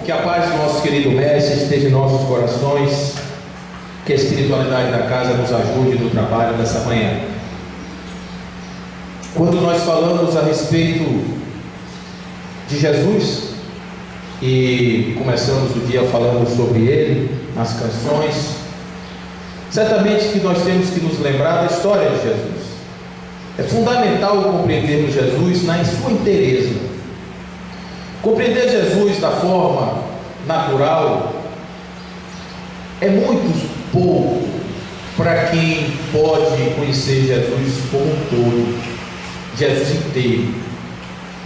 Que a paz do nosso querido Mestre esteja em nossos corações, que a espiritualidade da casa nos ajude no trabalho dessa manhã. Quando nós falamos a respeito de Jesus, e começamos o dia falando sobre Ele, nas canções, certamente que nós temos que nos lembrar da história de Jesus. É fundamental compreendermos Jesus na sua inteireza. Compreender Jesus da forma natural é muito pouco para quem pode conhecer Jesus como um todo, Jesus inteiro.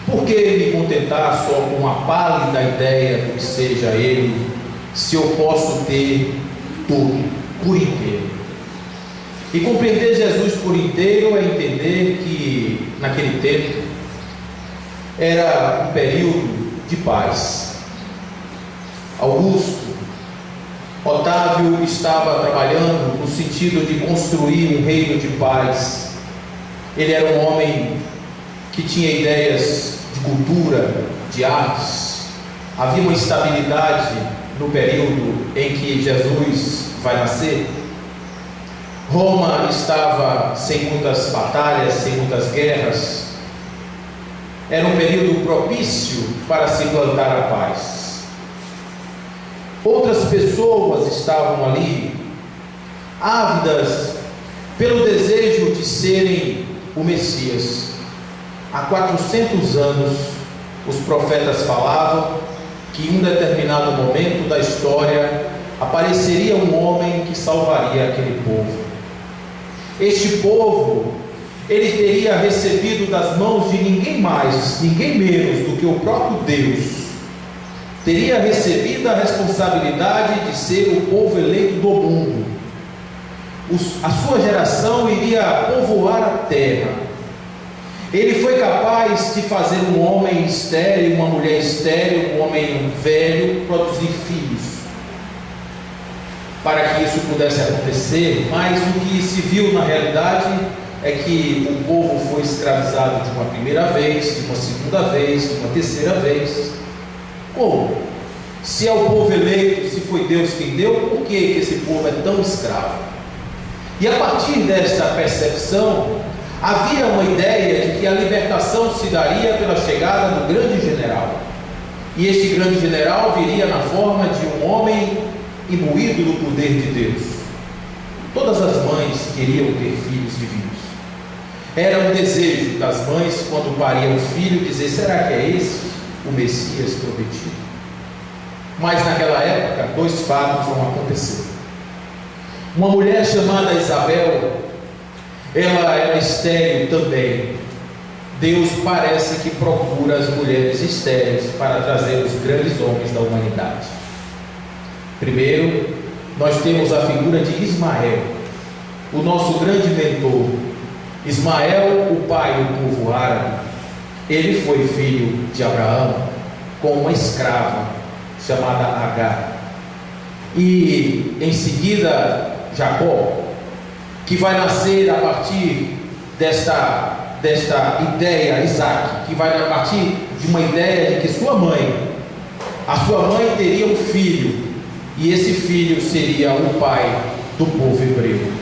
Por que me contentar só com uma pálida ideia do que seja Ele, se eu posso ter tudo, por inteiro? E compreender Jesus por inteiro é entender que naquele tempo era um período de paz. Augusto, Otávio estava trabalhando no sentido de construir um reino de paz. Ele era um homem que tinha ideias de cultura, de artes. Havia uma estabilidade no período em que Jesus vai nascer. Roma estava sem muitas batalhas, sem muitas guerras. Era um período propício para se plantar a paz. Outras pessoas estavam ali, ávidas pelo desejo de serem o Messias. Há 400 anos, os profetas falavam que em um determinado momento da história apareceria um homem que salvaria aquele povo. Este povo, ele teria recebido das mãos de ninguém mais, ninguém menos do que o próprio Deus. Teria recebido a responsabilidade de ser o povo eleito do mundo. A sua geração iria povoar a terra. Ele foi capaz de fazer um homem estéril, uma mulher estéril, um homem velho produzir filhos, para que isso pudesse acontecer. Mas o que se viu na realidade é que o povo foi escravizado de uma primeira vez, de uma segunda vez, de uma terceira vez. Como? Se é o povo eleito, se foi Deus quem deu, por que esse povo é tão escravo? E a partir desta percepção, havia uma ideia de que a libertação se daria pela chegada do grande general. E este grande general viria na forma de um homem imbuído do poder de Deus. Todas as mães queriam ter filhos divinos. Era um desejo das mães, quando pariam um filho, dizer: será que é esse o Messias prometido? Mas naquela época, dois fatos vão acontecer. Uma mulher chamada Isabel, ela era estéril também. Deus parece que procura as mulheres estéreis para trazer os grandes homens da humanidade. Primeiro, nós temos a figura de Ismael, o nosso grande mentor. Ismael, o pai do povo árabe, ele foi filho de Abraão com uma escrava chamada Agar. E em seguida, Jacó, que vai nascer a partir desta ideia, Isaac, que vai a partir de uma ideia de que a sua mãe teria um filho, e esse filho seria o pai do povo hebreu.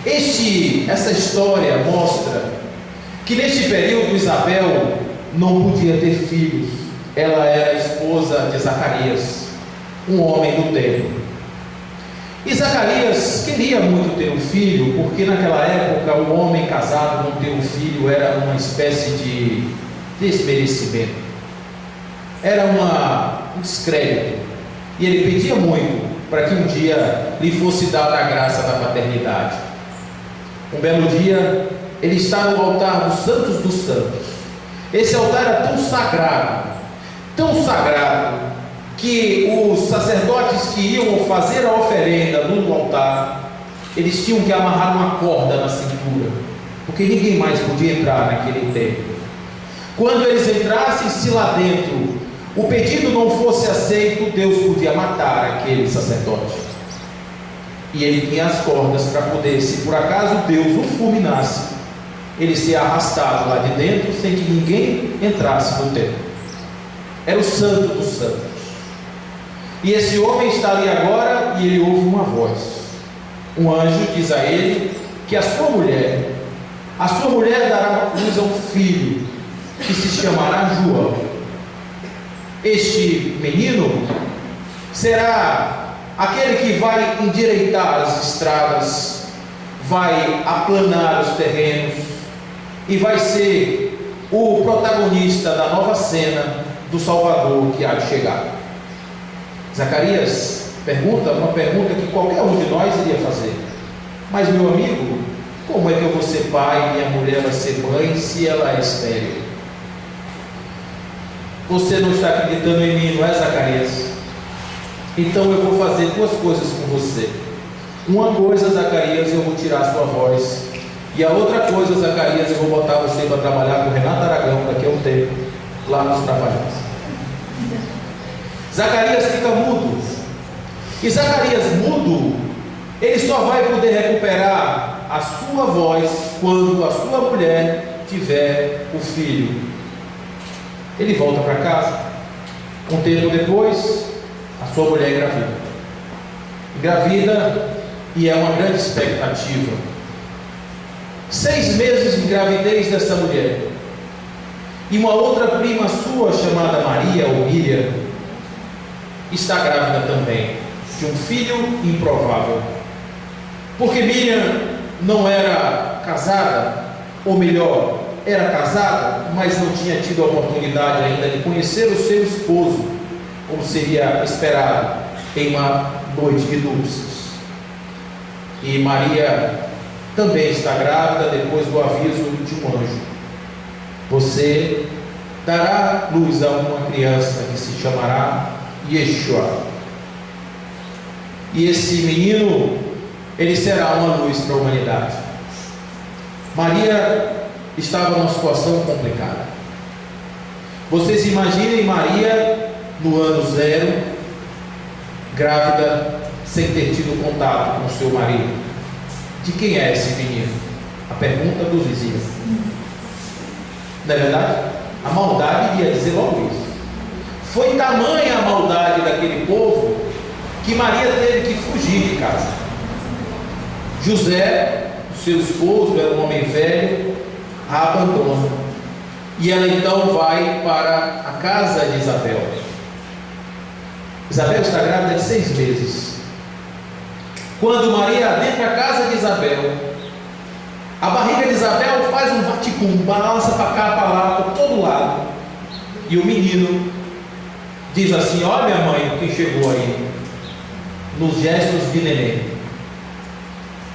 Essa história mostra que neste período Isabel não podia ter filhos. Ela era esposa de Zacarias, um homem do templo. E Zacarias queria muito ter um filho, porque naquela época o homem casado não ter um filho era uma espécie de desmerecimento, era um descrédito. E ele pedia muito para que um dia lhe fosse dada a graça da paternidade. Um belo dia, ele está no altar dos Santos dos Santos. Esse altar era tão sagrado, que os sacerdotes que iam fazer a oferenda no altar, eles tinham que amarrar uma corda na cintura, porque ninguém mais podia entrar naquele templo. Quando eles entrassem, se lá dentro o pedido não fosse aceito, Deus podia matar aquele sacerdote. E ele tinha as cordas para poder, se por acaso Deus o fulminasse, ele ser arrastado lá de dentro sem que ninguém entrasse no templo. Era o santo dos santos. E esse homem está ali agora e ele ouve uma voz. Um anjo diz a ele que a sua mulher dará luz a um filho, que se chamará João. Este menino será aquele que vai endireitar as estradas, vai aplanar os terrenos e vai ser o protagonista da nova cena do Salvador que há de chegar. Zacarias pergunta uma pergunta que qualquer um de nós iria fazer: mas meu amigo, como é que eu vou ser pai e minha mulher vai ser mãe se ela é estéril? Você não está acreditando em mim, não é, Zacarias? Então eu vou fazer duas coisas com você. Uma coisa, Zacarias, eu vou tirar a sua voz, e a outra coisa, Zacarias, eu vou botar você para trabalhar com o Renato Aragão daqui a um tempo, lá nos Trapalhões. Zacarias fica mudo, e Zacarias mudo, ele só vai poder recuperar a sua voz quando a sua mulher tiver o filho. Ele volta para casa. Um tempo depois, a sua mulher engravida, e é uma grande expectativa. 6 meses de gravidez dessa mulher, e uma outra prima sua chamada Maria ou Miriam está grávida também de um filho improvável, porque Miriam não era casada, ou melhor, era casada, mas não tinha tido a oportunidade ainda de conhecer o seu esposo, como seria esperado em uma noite de núpcias. E Maria também está grávida depois do aviso de um anjo: você dará luz a uma criança que se chamará Yeshua. E esse menino, ele será uma luz para a humanidade. Maria estava numa situação complicada. Vocês imaginem Maria no ano 0, grávida, sem ter tido contato com seu marido. De quem é esse menino? A pergunta dos vizinhos. Não é verdade? A maldade ia dizer logo isso. Foi tamanha a maldade daquele povo que Maria teve que fugir de casa. José, seu esposo, era um homem velho, a abandona, e ela então vai para a casa de Isabel. Isabel está grávida de 6 meses. Quando Maria adentra a casa de Isabel, a barriga de Isabel faz um vaticum, balança para cá, para lá, para todo lado, e o menino diz assim: olha, minha mãe, quem chegou aí, nos gestos de neném.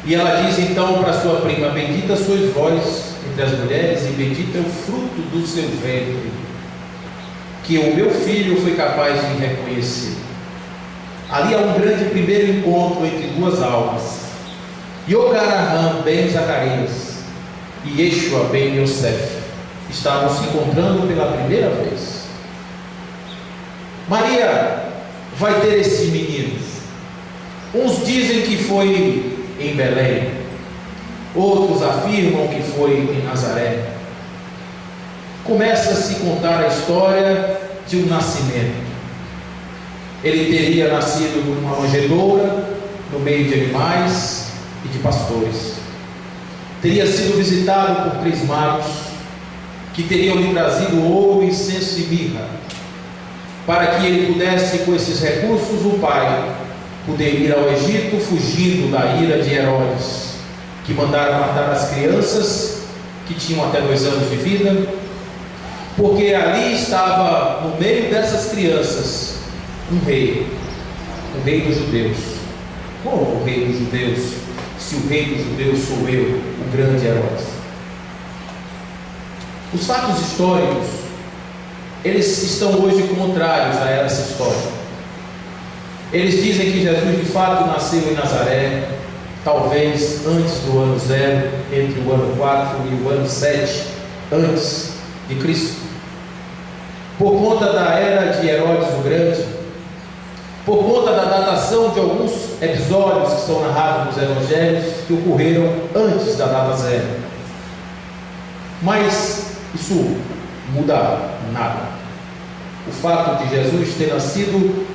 E ela diz então para sua prima: bendita sois vós entre as mulheres, e bendito é o fruto do seu ventre, que o meu filho foi capaz de reconhecer. Ali há um grande primeiro encontro entre duas almas: Yogaraham ben Zacarias e Yeshua ben Yosef estavam se encontrando pela primeira vez. Maria vai ter esse menino. Uns dizem que foi em Belém, outros afirmam que foi em Nazaré. Começa a se contar a história de um nascimento. Ele teria nascido numa manjedoura, no meio de animais e de pastores. Teria sido visitado por 3 magos, que teriam lhe trazido ouro, incenso e mirra, para que ele pudesse, com esses recursos, o pai poder ir ao Egito, fugindo da ira de Herodes, que mandaram matar as crianças que tinham até 2 anos de vida, porque ali estava, no meio dessas crianças, um rei, o rei dos judeus. Como o rei dos judeus, se o rei dos judeus sou eu, o grande Herodes? Os fatos históricos, eles estão hoje contrários a essa história. Eles dizem que Jesus de fato nasceu em Nazaré, talvez antes do ano 0, entre o ano 4 e o ano 7 antes de Cristo, por conta da era de Herodes o Grande, por conta da datação de alguns episódios que são narrados nos evangelhos, que ocorreram antes da data 0. Mas isso muda nada. O fato de Jesus ter nascido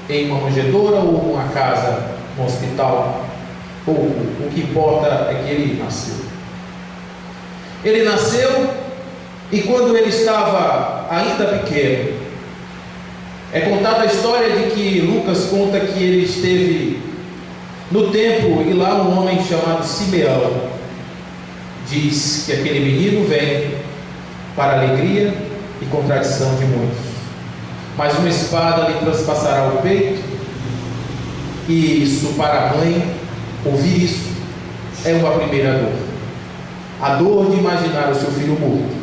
em uma manjedoura ou uma casa, um hospital. Pouco. O que importa é que ele nasceu. Ele nasceu, e quando ele estava ainda pequeno, é contada a história de que Lucas conta que ele esteve no templo, e lá um homem chamado Simeão diz que aquele menino vem para a alegria e contradição de muitos, mas uma espada lhe transpassará o peito. E isso, para a mãe ouvir isso, é uma primeira dor, a dor de imaginar o seu filho morto.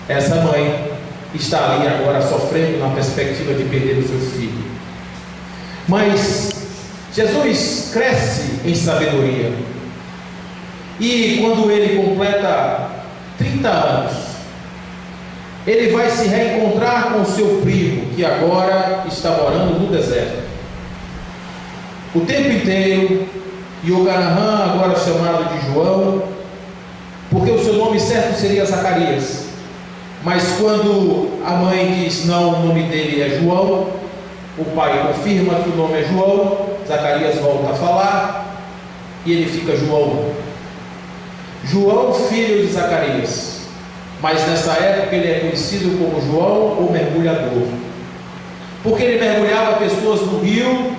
Essa mãe está ali agora sofrendo na perspectiva de perder o seu filho. Mas Jesus cresce em sabedoria, e quando ele completa 30 anos, ele vai se reencontrar com o seu primo, que agora está morando no deserto. O tempo inteiro, Iocanaan, agora chamado de João, porque o seu nome certo seria Zacarias, mas quando a mãe diz não, o nome dele é João, o pai confirma que o nome é João, Zacarias volta a falar, e ele fica João. João, filho de Zacarias, mas nessa época ele é conhecido como João, o mergulhador, porque ele mergulhava pessoas no rio,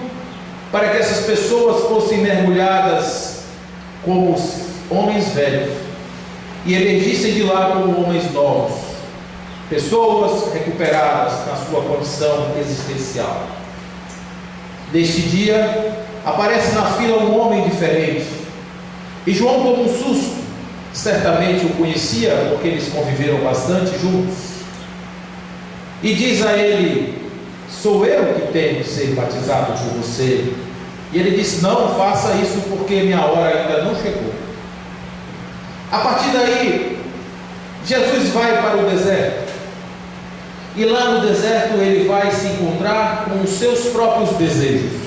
para que essas pessoas fossem mergulhadas como os homens velhos, e emergissem de lá como homens novos, pessoas recuperadas na sua condição existencial. Neste dia, aparece na fila um homem diferente, e João toma um susto. Certamente o conhecia, porque eles conviveram bastante juntos, e diz a ele: sou eu que tenho que ser batizado por você. E ele disse: não faça isso, porque minha hora ainda não chegou. A partir daí, Jesus vai para o deserto, e lá no deserto ele vai se encontrar com os seus próprios desejos.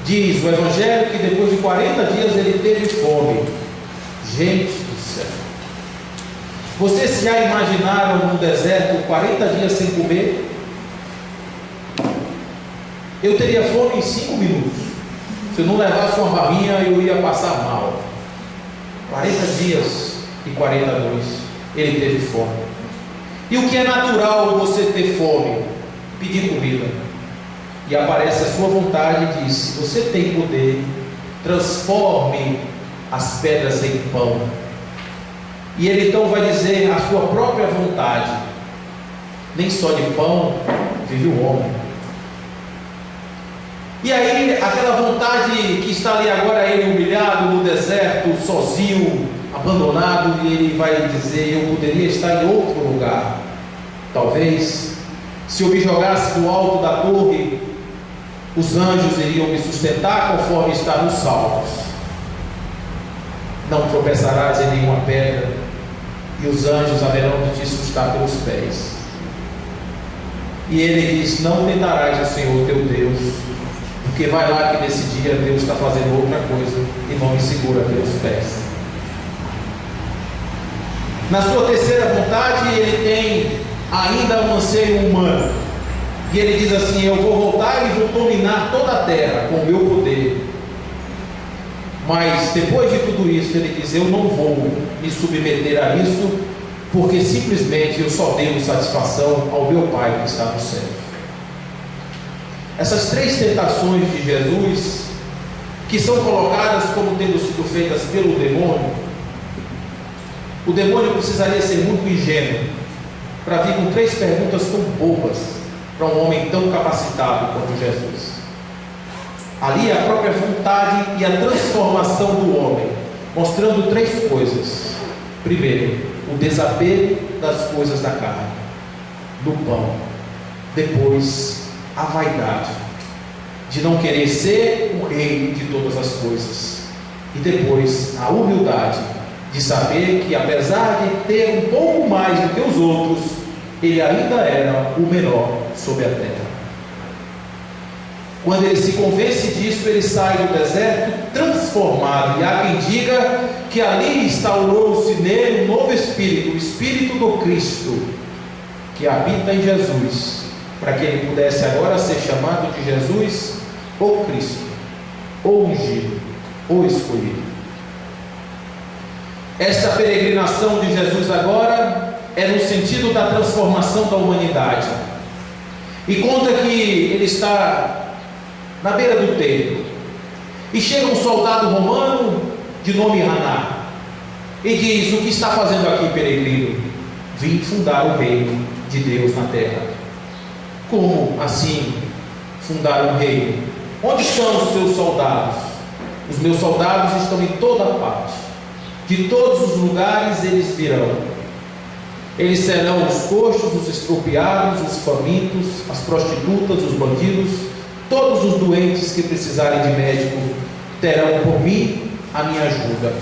Diz o Evangelho que depois de 40 dias ele teve fome. Gente do céu, vocês se já imaginaram no deserto 40 dias sem comer? Eu teria fome em 5 minutos. Se eu não levasse uma barrinha, eu ia passar mal. 40 dias e 40 noites ele teve fome. E o que é natural você ter fome? Pedir comida. E aparece a sua vontade e diz: se você tem poder, transforme as pedras em pão. E ele então vai dizer a sua própria vontade: nem só de pão vive o homem. E aí aquela vontade que está ali agora, ele humilhado no deserto, sozinho, abandonado, e ele vai dizer: eu poderia estar em outro lugar. Talvez, se eu me jogasse do alto da torre, os anjos iriam me sustentar, conforme está nos Salmos. Não tropeçarás em nenhuma pedra, e os anjos haverão de te sustentar pelos pés. E ele diz: não tentarás o Senhor teu Deus, porque vai lá que nesse dia Deus está fazendo outra coisa e não me segura pelos pés. Na sua terceira vontade, ele tem ainda um anseio humano, e ele diz assim: eu vou voltar e vou dominar toda a terra com o meu poder. Mas depois de tudo isso, ele diz: eu não vou me submeter a isso, porque simplesmente eu só devo satisfação ao meu Pai que está no céu. Essas 3 tentações de Jesus, que são colocadas como tendo sido feitas pelo demônio, o demônio precisaria ser muito ingênuo para vir com 3 perguntas tão bobas para um homem tão capacitado quanto Jesus. Ali é a própria vontade e a transformação do homem, mostrando 3 coisas. Primeiro, o desapego das coisas da carne, do pão. Depois, a vaidade de não querer ser o rei de todas as coisas. E depois, a humildade de saber que, apesar de ter um pouco mais do que os outros, ele ainda era o menor sobre a terra. Quando ele se convence disso, ele sai do deserto transformado, e há quem diga que ali instaurou-se nele um novo espírito, o Espírito do Cristo, que habita em Jesus para que ele pudesse agora ser chamado de Jesus, ou Cristo, ou ungido, ou escolhido. Esta peregrinação de Jesus agora é no sentido da transformação da humanidade. E conta que ele está na beira do templo, e chega um soldado romano de nome Haná, e diz: o que está fazendo aqui, peregrino? Vim fundar o reino de Deus na terra. Como assim fundar um reino? Onde estão os seus soldados? Os meus soldados estão em toda parte. De todos os lugares eles virão. Eles serão os coxos, os estropiados, os famintos, as prostitutas, os bandidos, todos os doentes que precisarem de médico terão por mim a minha ajuda.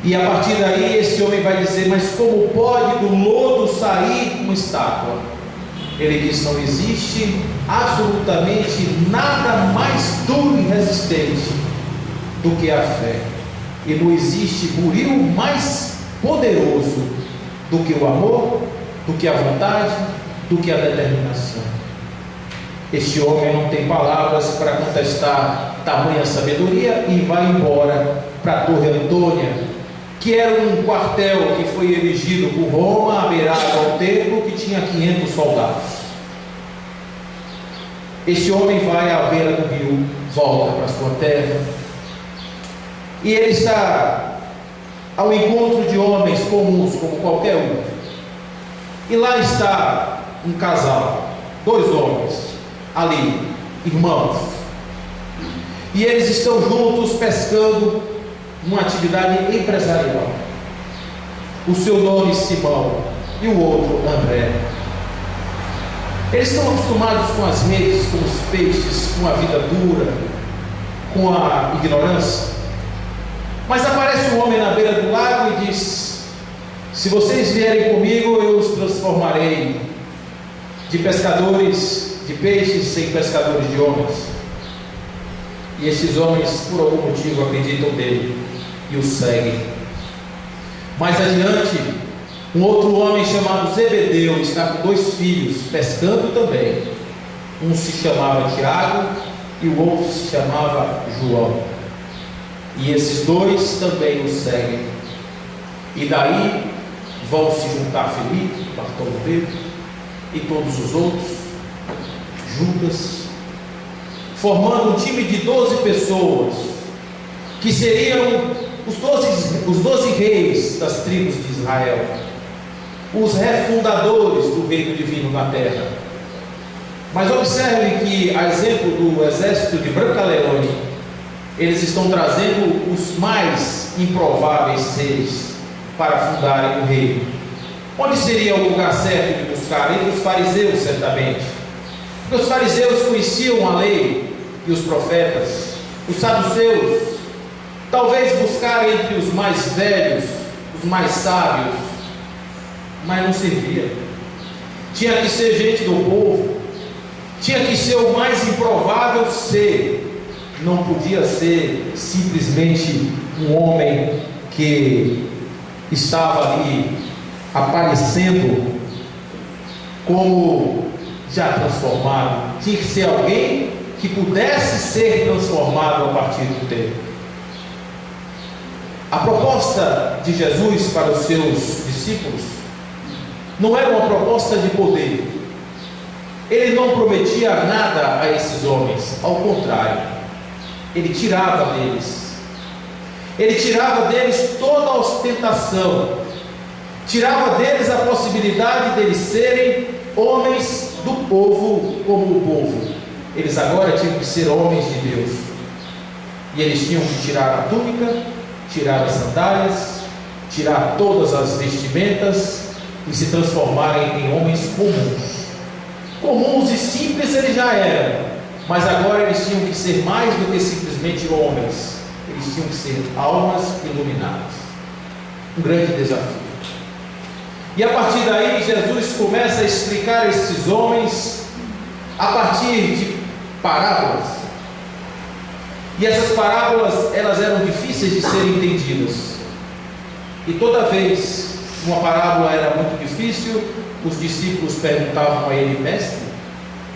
E a partir daí esse homem vai dizer: mas como pode do lodo sair uma estátua? Ele diz: não existe absolutamente nada mais duro e resistente do que a fé, e não existe buril mais poderoso do que o amor, do que a vontade, do que a determinação. Este homem não tem palavras para contestar tamanha sabedoria e vai embora para a Torre Antônia, que era um quartel que foi erigido por Roma, abeirado ao templo, que tinha 500 soldados. Este homem vai à beira do rio, volta para a sua terra, e ele está ao encontro de homens comuns, como qualquer um. E lá está um casal, 2 homens, ali, irmãos, e eles estão juntos pescando, uma atividade empresarial. O seu nome Simão e o outro André. Eles estão acostumados com as redes, com os peixes, com a vida dura, com a ignorância. Mas aparece um homem na beira do lago e diz: se vocês vierem comigo, eu os transformarei de pescadores de peixes em pescadores de homens. E esses homens, por algum motivo, acreditam nele e o seguem. Mais adiante, um outro homem chamado Zebedeu está com 2 filhos, pescando também. Um se chamava Tiago e o outro se chamava João. E esses 2 também o seguem. E daí vão se juntar Felipe, Bartolomeu e todos os outros, Judas, formando um time de 12 pessoas, que seriam os 12 reis das tribos de Israel, os refundadores do reino divino na terra. Mas observe que, a exemplo do exército de Brancaleone, eles estão trazendo os mais improváveis seres para fundarem o reino. Onde seria o lugar certo de buscar? Entre os fariseus, certamente, porque os fariseus conheciam a lei e os profetas. Os saduceus, talvez buscar entre os mais velhos, os mais sábios, mas não servia. Tinha que ser gente do povo, tinha que ser o mais improvável ser. Não podia ser simplesmente um homem que estava ali aparecendo como já transformado. Tinha que ser alguém que pudesse ser transformado a partir do tempo. A proposta de Jesus para os seus discípulos não era uma proposta de poder. Ele não prometia nada a esses homens, ao contrário, ele tirava deles. Ele tirava deles toda a ostentação, tirava deles a possibilidade deles serem homens do povo como o povo. Eles agora tinham que ser homens de Deus, e eles tinham que tirar a túnica, tirar as sandálias, tirar todas as vestimentas e se transformarem em homens comuns. Comuns e simples eles já eram, mas agora eles tinham que ser mais do que simplesmente homens. Eles tinham que ser almas iluminadas. Um grande desafio. E a partir daí Jesus começa a explicar esses homens a partir de parábolas. E essas parábolas, elas eram difíceis de serem entendidas. E toda vez uma parábola era muito difícil, os discípulos perguntavam a ele: mestre,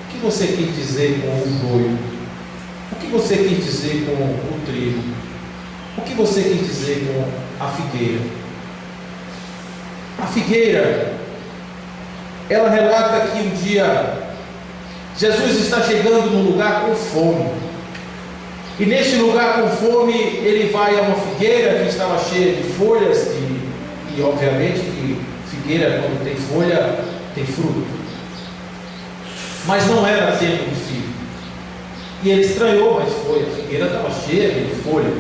o que você quis dizer com o joio? O que você quis dizer com o trigo? O que você quis dizer com a figueira? A figueira, ela relata que um dia Jesus está chegando num lugar com fome, e neste lugar com fome ele vai a uma figueira que estava cheia de folhas, e obviamente que figueira, quando tem folha, tem fruto, mas não era tempo de figo, e ele estranhou, mas foi, a figueira estava cheia de folha,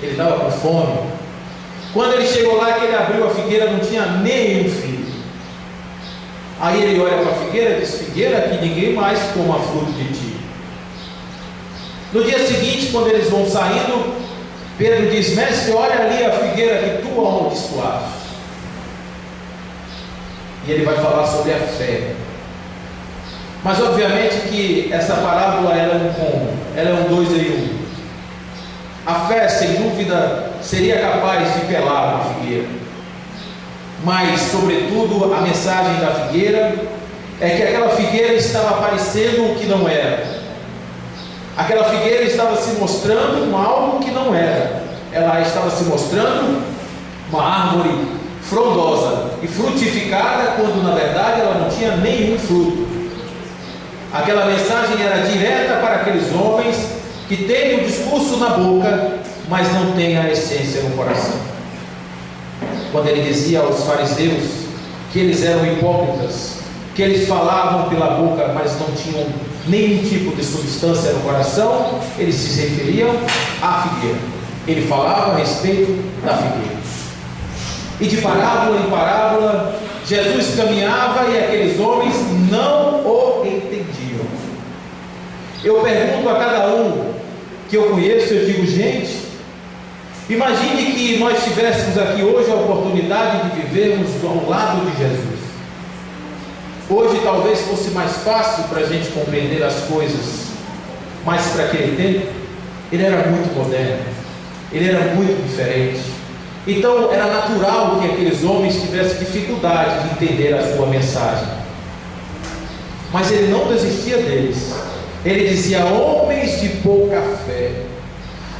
ele estava com fome. Quando ele chegou lá, que ele abriu a figueira, não tinha nenhum figo. Aí ele olha para a figueira e diz: figueira, que ninguém mais coma fruto de ti. No dia seguinte, quando eles vão saindo, Pedro diz: mestre, olha ali a figueira que tu amaldiçoaste. E ele vai falar sobre a fé. Mas obviamente que essa parábola ela é um combo, ela é um 2 em 1. A fé, sem dúvida, seria capaz de pelar uma figueira, mas sobretudo a mensagem da figueira é que aquela figueira estava parecendo o que não era. Aquela figueira estava se mostrando algo que não era. Ela estava se mostrando uma árvore frondosa e frutificada, quando na verdade ela não tinha nenhum fruto. Aquela mensagem era direta para aqueles homens que têm o discurso na boca, mas não têm a essência no coração. Quando ele dizia aos fariseus que eles eram hipócritas, que eles falavam pela boca, mas não tinham nenhum tipo de substância no coração, eles se referiam à figueira. Ele falava a respeito da figueira. E de parábola em parábola, Jesus caminhava e aqueles homens não o entendiam. Eu pergunto a cada um que eu conheço, eu digo: gente, imagine que nós tivéssemos aqui hoje a oportunidade de vivermos ao lado de Jesus. Hoje talvez fosse mais fácil para a gente compreender as coisas, mas para aquele tempo ele era muito moderno, ele era muito diferente. Então era natural que aqueles homens tivessem dificuldade de entender a sua mensagem, mas ele não desistia deles. Ele dizia: homens de pouca fé,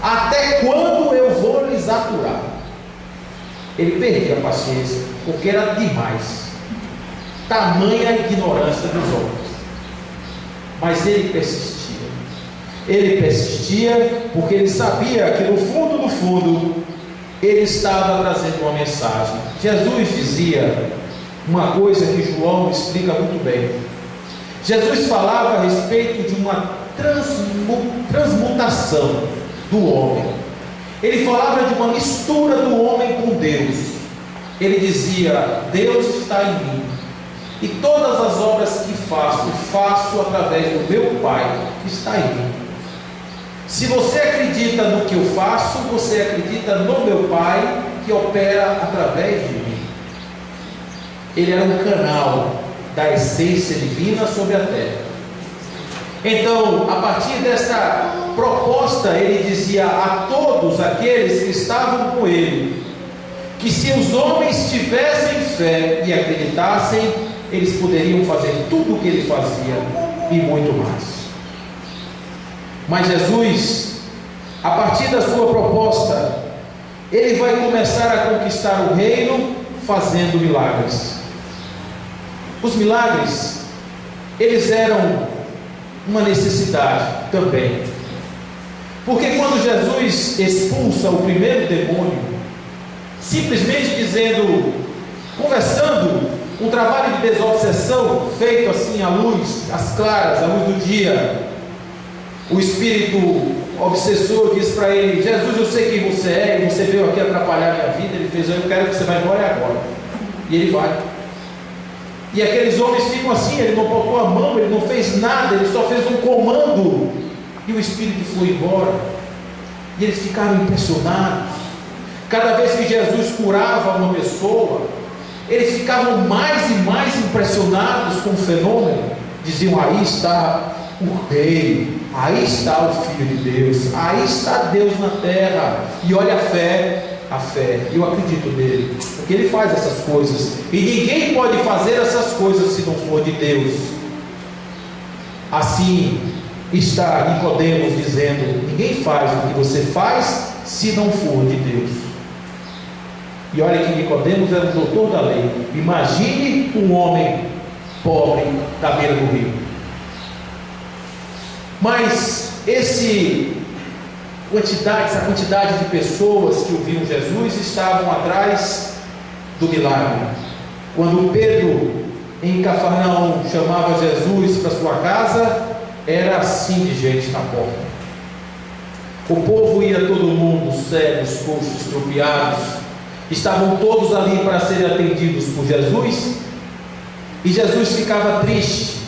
até quando eu vou lhes aturar? Ele perdia a paciência, porque era demais, tamanha ignorância dos homens. Mas ele persistia, porque ele sabia que no fundo, ele estava trazendo uma mensagem. Jesus dizia uma coisa que João explica muito bem. Jesus falava a respeito de uma transmutação do homem. Ele falava de uma mistura do homem com Deus. Ele dizia: Deus está em mim, e todas as obras que faço através do meu Pai que está em mim. Se você acredita no que eu faço, você acredita no meu Pai que opera através de mim. Ele era um canal da essência divina sobre a terra. Então, a partir dessa proposta, ele dizia a todos aqueles que estavam com ele, que se os homens tivessem fé e acreditassem, eles poderiam fazer tudo o que ele fazia e muito mais. Mas Jesus, a partir da sua proposta, ele vai começar a conquistar o reino fazendo milagres. Os milagres, eles eram uma necessidade também, porque quando Jesus expulsa o primeiro demônio, simplesmente dizendo, conversando, um trabalho de desobsessão feito assim à luz, às claras, à luz do dia, o espírito obsessor diz para ele: Jesus, eu sei quem você é, e você veio aqui atrapalhar a minha vida. Ele fez: eu quero que você vá embora agora. E ele vai. E aqueles homens ficam assim, ele não botou a mão, ele não fez nada, ele só fez um comando, e o espírito foi embora. E eles ficaram impressionados. Cada vez que Jesus curava uma pessoa, eles ficavam mais e mais impressionados com o fenômeno. Diziam: aí está o rei, aí está o Filho de Deus, aí está Deus na terra. E olha a fé, a fé. Eu acredito nele, porque ele faz essas coisas. E ninguém pode fazer essas coisas se não for de Deus. Assim está Nicodemos dizendo: ninguém faz o que você faz se não for de Deus. E olha que Nicodemos era o doutor da lei. Imagine um homem pobre da beira do rio. Mas essa quantidade de pessoas que ouviram Jesus estavam atrás do milagre. Quando Pedro, em Cafarnaum, chamava Jesus para sua casa, era assim de gente na porta. O povo ia todo mundo, cegos, coxos, estropiados. Estavam todos ali para serem atendidos por Jesus. E Jesus ficava triste,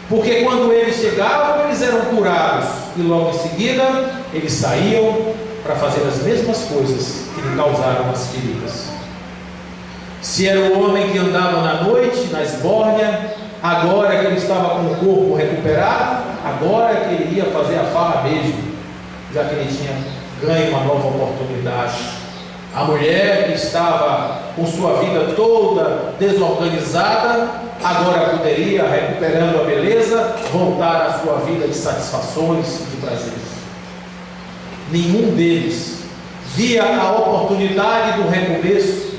porque quando eles chegavam, eles eram curados, e logo em seguida eles saíam para fazer as mesmas coisas que lhe causaram as feridas. Se era um homem que andava na noite, na esbórnia, agora que ele estava com o corpo recuperado, agora que ele ia fazer a farra mesmo, já que ele tinha ganho uma nova oportunidade. A mulher que estava com sua vida toda desorganizada, agora poderia, recuperando a beleza, voltar à sua vida de satisfações e de prazeres. Nenhum deles via a oportunidade do recomeço,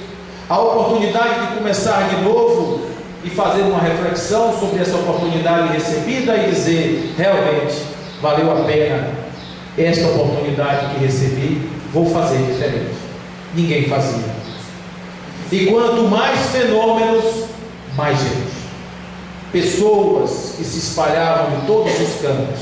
a oportunidade de começar de novo e fazer uma reflexão sobre essa oportunidade recebida e dizer: realmente valeu a pena esta oportunidade que recebi, vou fazer diferente. Ninguém fazia. E quanto mais fenômenos, mais gente. Pessoas que se espalhavam de todos os cantos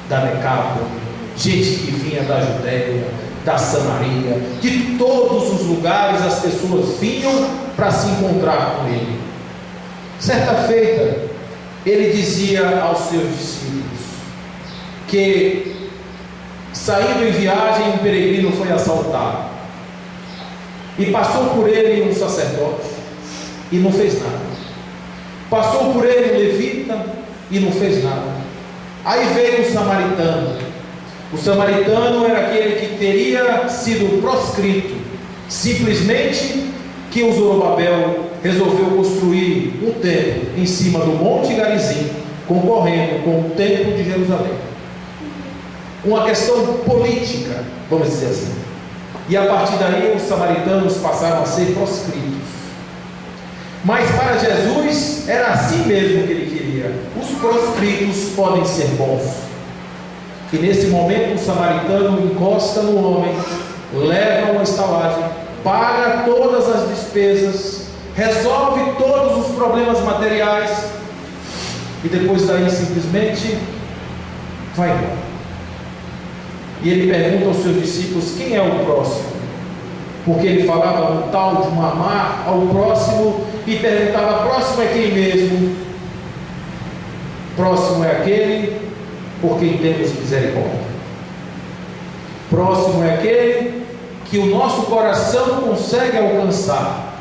da Decápolis, gente que vinha da Judéia, da Samaria, de todos os lugares as pessoas vinham para se encontrar com ele. Certa feita, ele dizia aos seus discípulos que, saindo em viagem, um peregrino foi assaltado. E passou por ele um sacerdote e não fez nada. Passou por ele um levita e não fez nada. Aí veio um samaritano. O samaritano era aquele que teria sido proscrito, simplesmente que o Zorobabel resolveu construir um templo em cima do Monte Garizim, concorrendo com o templo de Jerusalém. Uma questão política, vamos dizer assim. E a partir daí os samaritanos passaram a ser proscritos. Mas para Jesus era assim mesmo que ele queria. Os proscritos podem ser bons. E nesse momento o samaritano encosta no homem, leva uma estalagem, paga todas as despesas, resolve todos os problemas materiais e depois daí simplesmente vai embora. E ele pergunta aos seus discípulos: quem é o próximo? Porque ele falava um tal de um amar ao próximo e perguntava: próximo é quem mesmo? Próximo é aquele por quem temos misericórdia. Próximo é aquele que o nosso coração consegue alcançar.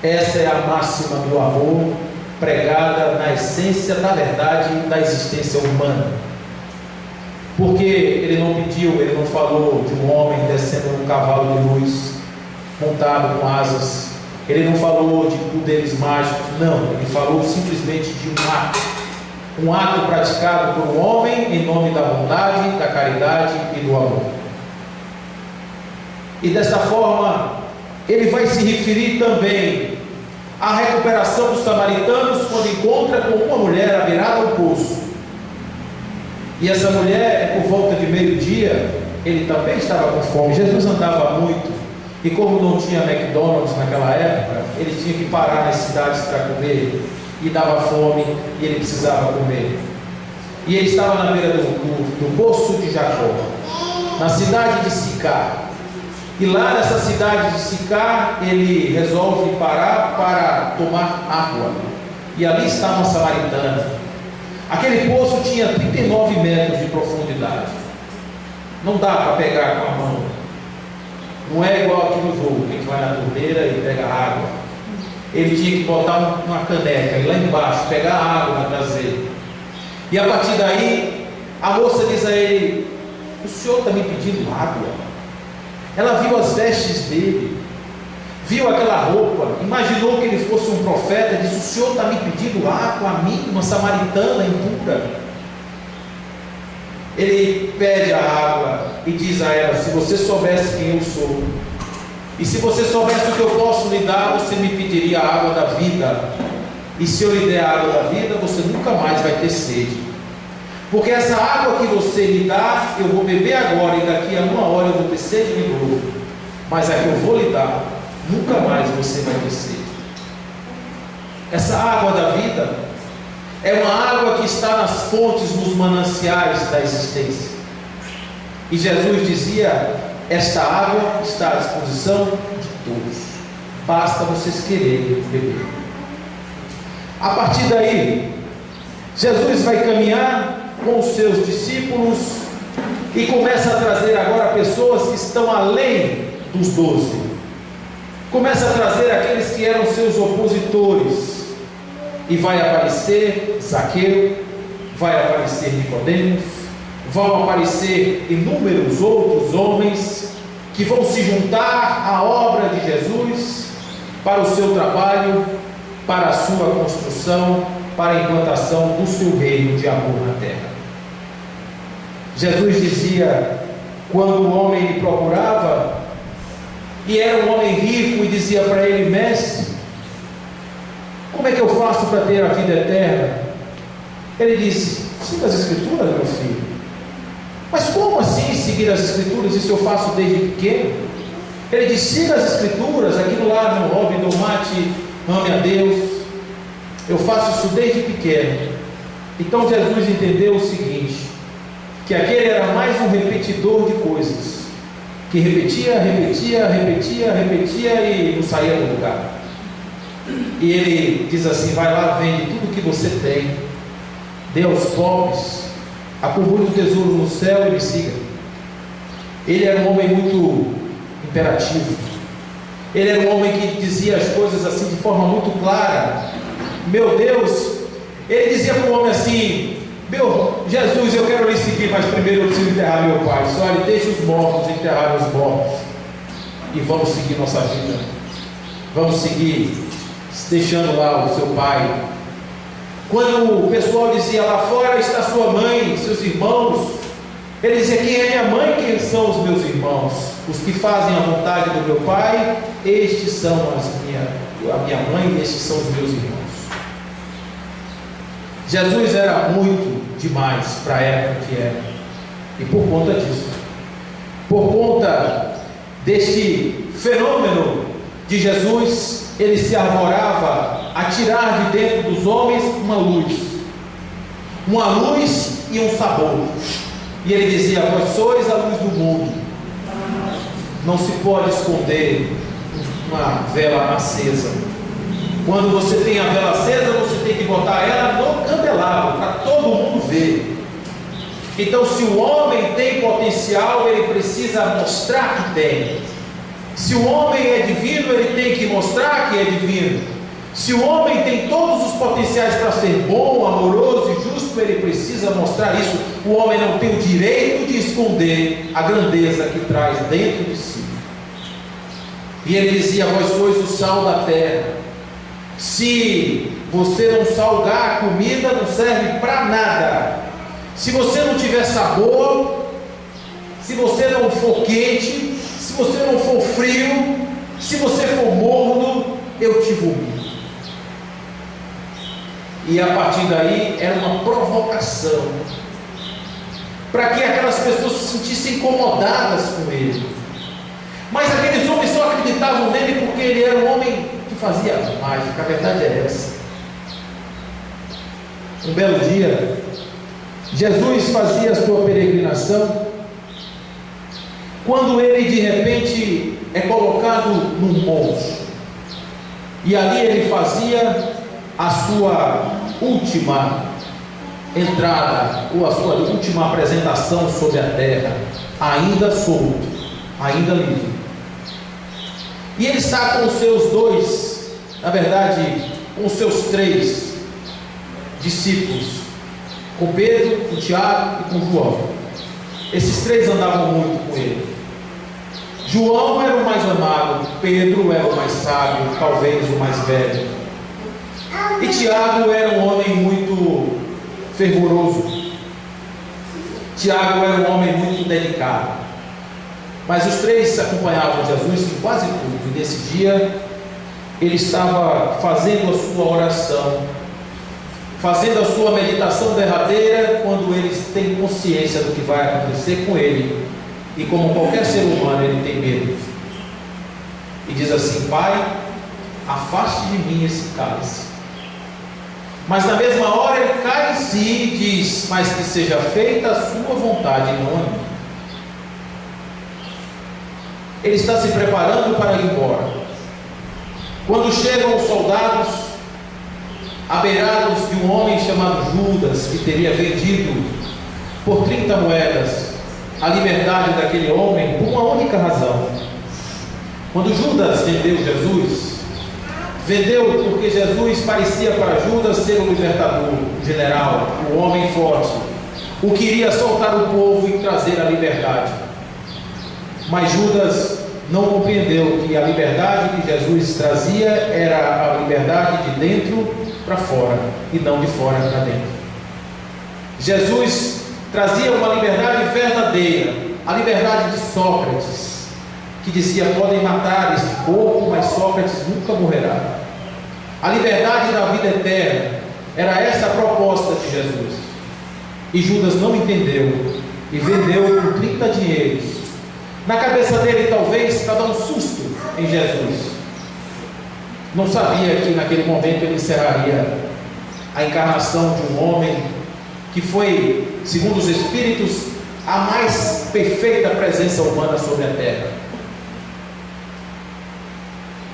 Essa é a máxima do amor pregada na essência da verdade da existência humana. Porque ele não pediu, ele não falou de um homem descendo num cavalo de luz, montado com asas. Ele não falou de poderes mágicos, não. Ele falou simplesmente de um ato praticado por um homem em nome da bondade, da caridade e do amor. E dessa forma, ele vai se referir também à recuperação dos samaritanos quando encontra com uma mulher à beirada do poço. E essa mulher, por volta de meio-dia, ele também estava com fome. Jesus andava muito, e como não tinha McDonald's naquela época, ele tinha que parar nas cidades para comer, e dava fome, e ele precisava comer. E ele estava na beira do poço de Jacó, na cidade de Sicar. E lá nessa cidade de Sicar, ele resolve parar para tomar água. E ali está uma samaritana. Aquele poço tinha 39 metros de profundidade. Não dá para pegar com a mão. Não é igual aqui no jogo, que a gente vai na torneira e pega água. Ele tinha que botar uma caneca e lá embaixo pegar água na traseira. E a partir daí, a moça diz a ele: o senhor está me pedindo água? Ela viu as vestes dele, viu aquela roupa, imaginou que ele fosse um profeta, disse: o Senhor está me pedindo água a mim, uma samaritana impura? Ele pede a água e diz a ela: se você soubesse quem eu sou, e se você soubesse o que eu posso lhe dar, você me pediria a água da vida, e se eu lhe der a água da vida, você nunca mais vai ter sede, porque essa água que você me dá, eu vou beber agora, e daqui a 1 hora eu vou ter sede de novo, mas a que eu vou lhe dar, nunca mais você vai ter sede. Essa água da vida é uma água que está nas fontes, nos mananciais da existência. E Jesus dizia: esta água está à disposição de todos, basta vocês quererem beber. A partir daí, Jesus vai caminhar com os seus discípulos e começa a trazer agora pessoas que estão além dos 12. Começa a trazer aqueles que eram seus opositores. E vai aparecer Zaqueu, vai aparecer Nicodemos, vão aparecer inúmeros outros homens que vão se juntar à obra de Jesus para o seu trabalho, para a sua construção, para a implantação do seu reino de amor na terra. Jesus dizia, quando o homem lhe procurava, e era um homem rico, e dizia para ele: mestre, como é que eu faço para ter a vida eterna? Ele disse: siga as Escrituras, meu filho. Mas como assim seguir as Escrituras? Isso eu faço desde pequeno. Ele disse: siga as Escrituras, aquilo lá, não roube, não mate, ame a Deus. Eu faço isso desde pequeno. Então Jesus entendeu o seguinte, que aquele era mais um repetidor de coisas, que repetia e não saía do lugar. E ele diz assim: vai lá, vende tudo que você tem, dê aos pobres, acumule um tesouro no céu e me siga. Ele era um homem muito imperativo, ele era um homem que dizia as coisas assim de forma muito clara. Meu Deus, ele dizia para o homem assim: meu Jesus, eu quero lhe seguir, mas primeiro eu preciso enterrar meu pai. Só ele deixa os mortos enterrar os mortos, e vamos seguir nossa vida, vamos seguir deixando lá o seu pai. Quando o pessoal dizia: lá fora está sua mãe, seus irmãos, ele dizia: quem é minha mãe, quem são os meus irmãos? Os que fazem a vontade do meu pai, estes são a minha mãe, estes são os meus irmãos. Jesus era muito demais para a época que era, e por conta disso, por conta deste fenômeno de Jesus, ele se arvorava a tirar de dentro dos homens uma luz e um sabor. E ele dizia: vós sois a luz do mundo. Não se pode esconder uma vela acesa. Quando você tem a vela acesa, você tem que botar ela no candelabro para todo mundo ver. Então, se o homem tem potencial, ele precisa mostrar que tem. Se o homem é divino, ele tem que mostrar que é divino. Se o homem tem todos os potenciais para ser bom, amoroso e justo, ele precisa mostrar isso. O homem não tem o direito de esconder a grandeza que traz dentro de si. E ele dizia: vós sois o sal da terra. Se você não salgar a comida, não serve para nada. Se você não tiver sabor, se você não for quente, se você não for frio, se você for morno, eu te vomito. E a partir daí era uma provocação para que aquelas pessoas se sentissem incomodadas com ele. Mas aqueles homens só acreditavam nele porque ele era um homem que fazia mágica. A verdade é essa. Um belo dia, Jesus fazia a sua peregrinação, quando ele de repente é colocado num monte, e ali ele fazia a sua última entrada, ou a sua última apresentação sobre a terra, ainda solto, ainda livre. E ele está com os seus dois, na verdade, com os seus 3 discípulos, com Pedro, com Tiago e com João. Esses 3 andavam muito com ele. João era o mais amado, Pedro era o mais sábio, talvez o mais velho. E Tiago era um homem muito fervoroso. Tiago era um homem muito dedicado. Mas os três acompanhavam Jesus em quase tudo. E nesse dia, ele estava fazendo a sua oração, fazendo a sua meditação derradeira, quando eles têm consciência do que vai acontecer com ele. E como qualquer ser humano, ele tem medo. E diz assim: Pai, afaste de mim esse cálice. Mas na mesma hora ele cai em si e diz: mas que seja feita a sua vontade, não a minha. Ele está se preparando para ir embora. Quando chegam os soldados, abeirados de um homem chamado Judas, que teria vendido por 30 moedas a liberdade daquele homem, por uma única razão. Quando Judas vendeu Jesus, vendeu porque Jesus parecia para Judas ser o libertador, o general, o homem forte, o que iria soltar o povo e trazer a liberdade. Mas Judas não compreendeu que a liberdade que Jesus trazia era a liberdade de dentro para fora e não de fora para dentro. Jesus trazia uma liberdade verdadeira, a liberdade de Sócrates, que dizia: podem matar este corpo, mas Sócrates nunca morrerá. A liberdade da vida eterna, era essa a proposta de Jesus. E Judas não entendeu e vendeu por 30 dinheiros. Na cabeça dele, talvez, para dar um susto em Jesus. Não sabia que naquele momento ele encerraria a encarnação de um homem que foi, segundo os Espíritos, a mais perfeita presença humana sobre a terra.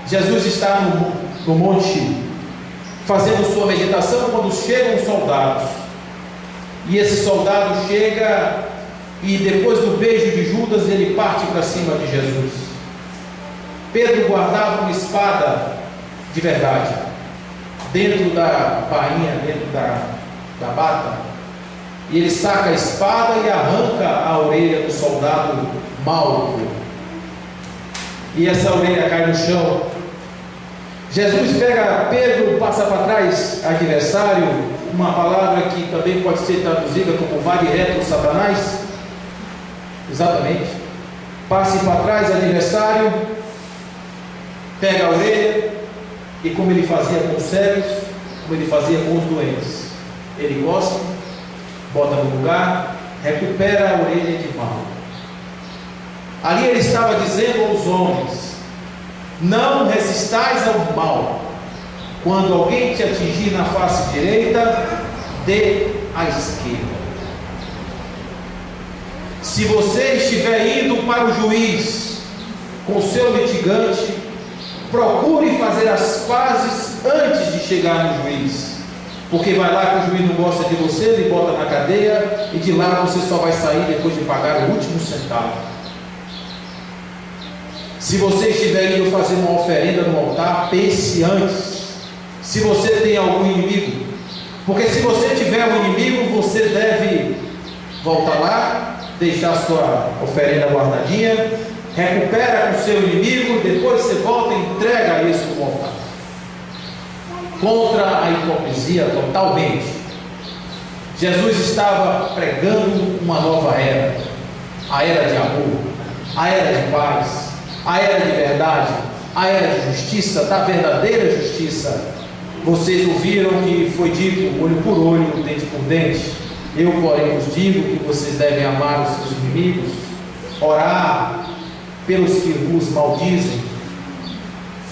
Jesus está no monte fazendo sua meditação quando chegam os soldados. E esse soldado chega e depois do beijo de Judas ele parte para cima de Jesus. Pedro guardava uma espada de verdade dentro da bainha, dentro da bata. E ele saca a espada e arranca a orelha do soldado Malco. E essa orelha cai no chão. Jesus pega Pedro, passa para trás, adversário, uma palavra que também pode ser traduzida como vai direto ao Satanás. Exatamente. Passe para trás, adversário, pega a orelha, e como ele fazia com os cegos, como ele fazia com os doentes, ele cospe, bota no lugar, recupera a orelha de Malco. Ali ele estava dizendo aos homens: não resistais ao mal. Quando alguém te atingir na face direita, dê à esquerda. Se você estiver indo para o juiz com o seu litigante, procure fazer as pazes antes de chegar no juiz, porque vai lá que o juiz não gosta de você, ele bota na cadeia, e de lá você só vai sair depois de pagar o último centavo. Se você estiver indo fazer uma oferenda no altar, pense antes se você tem algum inimigo, porque se você tiver um inimigo, você deve voltar lá, deixar a sua oferenda guardadinha, recupera com o seu inimigo, depois você volta e entrega isso no altar. Contra a hipocrisia totalmente. Jesus estava pregando uma nova era, a era de amor, a era de paz, a era de verdade, a era de justiça, da verdadeira justiça. Vocês ouviram que foi dito olho por olho, dente por dente. Eu, porém, vos digo que vocês devem amar os seus inimigos, orar pelos que vos maldizem,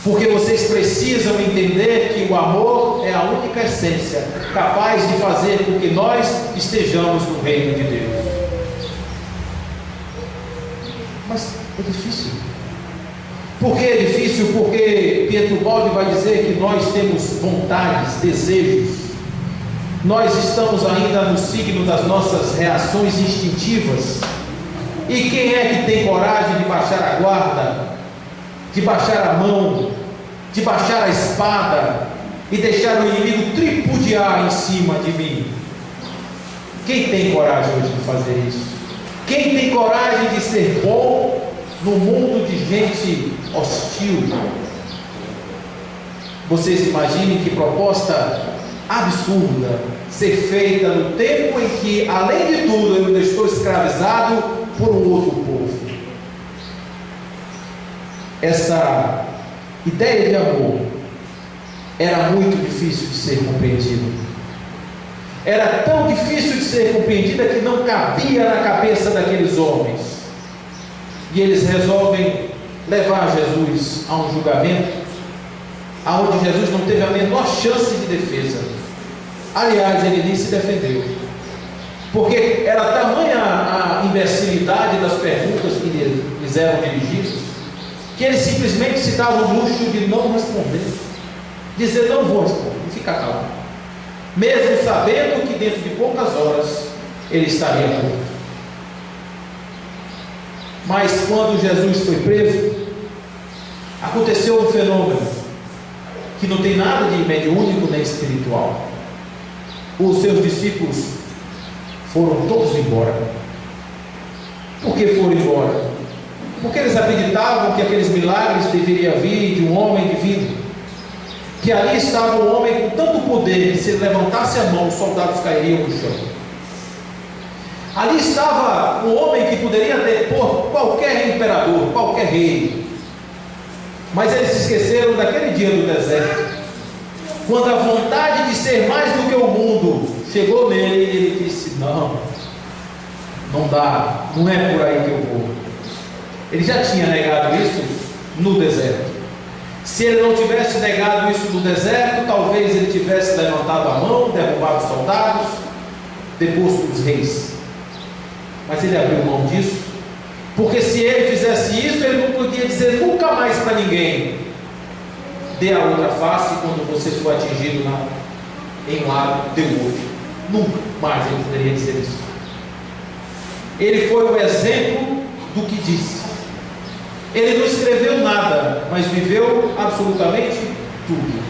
porque vocês precisam entender que o amor é a única essência capaz de fazer com que nós estejamos no reino de Deus. Mas é difícil. Por que é difícil? Porque Pietro Baldi vai dizer que nós temos vontades, desejos. Nós estamos ainda no signo das nossas reações instintivas. E quem é que tem coragem de baixar a guarda, de baixar a mão, de baixar a espada e deixar o inimigo tripudiar em cima de mim? Quem tem coragem hoje de fazer isso? Quem tem coragem de ser bom no mundo de gente hostil. Vocês imaginem que proposta absurda ser feita no tempo em que, além de tudo, eu ainda estou escravizado por um outro povo. Essa ideia de amor era muito difícil de ser compreendida. Era tão difícil de ser compreendida que não cabia na cabeça daqueles homens. E eles resolvem levar Jesus a um julgamento aonde Jesus não teve a menor chance de defesa. Aliás, ele nem se defendeu, porque era tamanha a imbecilidade das perguntas que lhes eram dirigidas, que ele simplesmente se dava o luxo de não responder, dizer: não vou responder, e ficar calmo, mesmo sabendo que dentro de poucas horas ele estaria morto. Mas quando Jesus foi preso, aconteceu um fenômeno que não tem nada de mediúnico nem espiritual. Os seus discípulos foram todos embora. Por que foram embora? Porque eles acreditavam que aqueles milagres deveriam vir de um homem divino, que ali estava um homem com tanto poder que, se ele levantasse a mão, os soldados cairiam no chão. Ali estava um homem que poderia depor qualquer imperador, qualquer rei. Mas eles se esqueceram daquele dia do deserto, quando a vontade de ser mais do que o mundo chegou nele, e ele disse: não dá, não é por aí que eu vou. Ele já tinha negado isso no deserto. Se ele não tivesse negado isso no deserto, talvez ele tivesse levantado a mão, derrubado os soldados, deposto os reis. Mas ele abriu mão disso, porque se ele fizesse isso, ele não podia dizer nunca mais para ninguém: dê a outra face quando você for atingido em um lado, dê o outro. Nunca mais ele poderia dizer isso. Ele foi o exemplo do que disse. Ele não escreveu nada, mas viveu absolutamente tudo.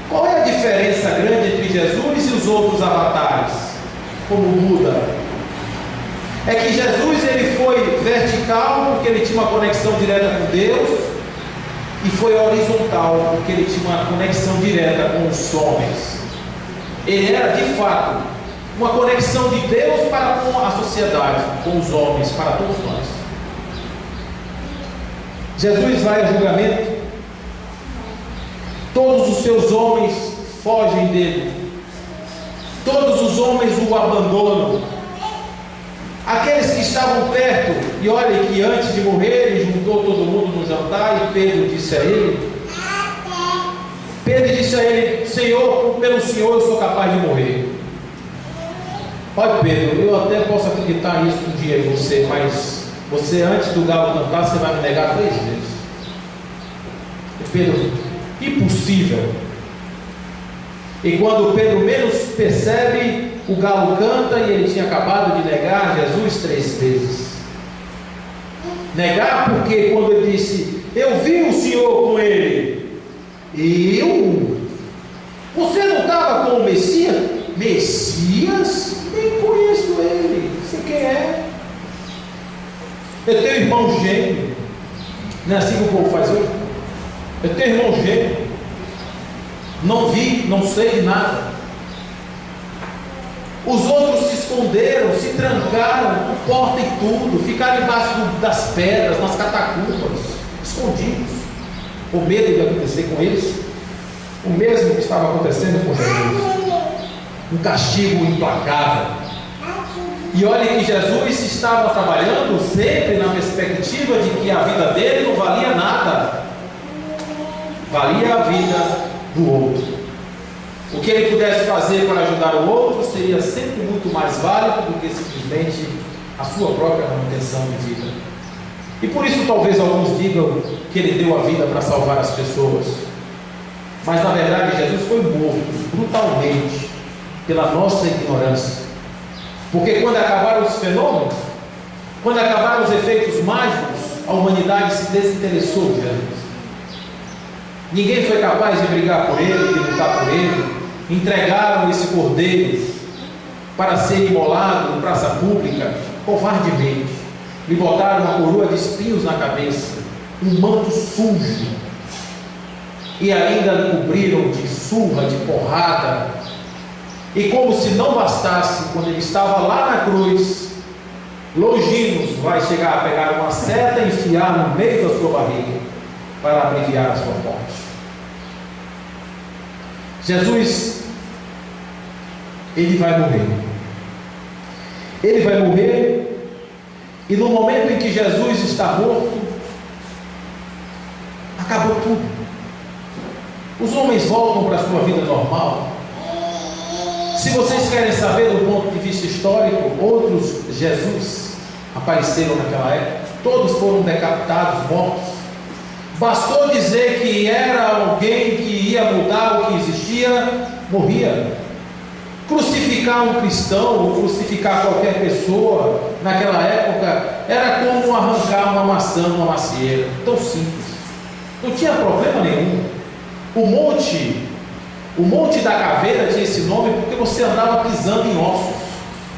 Qual é a diferença grande entre Jesus e os outros avatares, como Buda? É que Jesus, ele foi vertical porque ele tinha uma conexão direta com Deus, e foi horizontal porque ele tinha uma conexão direta com os homens. Ele era de fato uma conexão de Deus para com a sociedade, com os homens, para todos nós. Jesus vai a julgamento, todos os seus homens fogem dele, todos os homens o abandonam. Aqueles que estavam perto, e olha que antes de morrer ele juntou todo mundo no jantar, e Pedro disse a ele: Senhor, pelo Senhor eu sou capaz de morrer. Olha, Pedro, eu até posso acreditar nisso um dia em você, mas você, antes do galo cantar, você vai me negar 3 vezes. E Pedro: impossível. E quando Pedro menos percebe, o galo canta, e ele tinha acabado de negar Jesus 3 vezes. Negar porque quando ele disse: eu vi o Senhor com ele. Você não estava com o Messias? Messias? Nem conheço ele. Você quem é? Eu tenho irmão gêmeo. Não é assim que o povo faz hoje? Eu tenho irmão gêmeo. Não vi, não sei de nada. Os outros se esconderam, se trancaram, com porta e tudo, ficaram embaixo das pedras, nas catacumbas, escondidos, com medo de acontecer com eles o mesmo que estava acontecendo com Jesus, um castigo implacável. E olha que Jesus estava trabalhando sempre na perspectiva de que a vida dele não valia nada, valia a vida do outro. O que ele pudesse fazer para ajudar o outro seria sempre muito mais válido do que simplesmente a sua própria manutenção de vida. E por isso talvez alguns digam que ele deu a vida para salvar as pessoas. Mas na verdade Jesus foi morto brutalmente pela nossa ignorância. Porque quando acabaram os fenômenos, quando acabaram os efeitos mágicos, a humanidade se desinteressou de Jesus. Ninguém foi capaz de brigar por ele, de lutar por ele. Entregaram esse cordeiro para ser imolado em praça pública, covardemente. lhe botaram uma coroa de espinhos na cabeça, um manto sujo, e ainda lhe cobriram de surra, de porrada. E como se não bastasse, quando ele estava lá na cruz, Longinos vai chegar a pegar uma seta e enfiar no meio da sua barriga para abreviar a sua morte. Jesus, ele vai morrer. Ele vai morrer, e no momento em que Jesus está morto, acabou tudo. Os homens voltam para a sua vida normal. Se vocês querem saber do ponto de vista histórico, outros Jesus apareceram naquela época, todos foram decapitados, mortos. Bastou dizer que era alguém que ia mudar o que existia, morria. Crucificar um cristão, ou crucificar qualquer pessoa naquela época, era como arrancar uma maçã numa macieira, tão simples, não tinha problema nenhum. O Monte da Caveira tinha esse nome porque você andava pisando em ossos,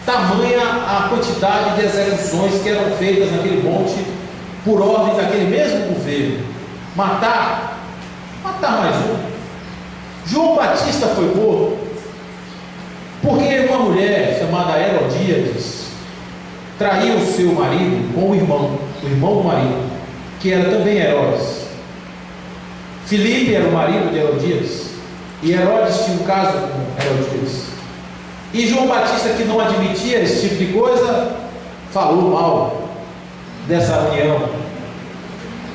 tamanha a quantidade de execuções que eram feitas naquele monte, por ordem daquele mesmo governo. Matar mais um. João Batista foi morto porque uma mulher chamada Herodíades traiu o seu marido com o irmão do marido, que era também Herodes. Filipe era o marido de Herodíades, e Herodes tinha um caso com Herodíades. E João Batista, que não admitia esse tipo de coisa, falou mal dessa união.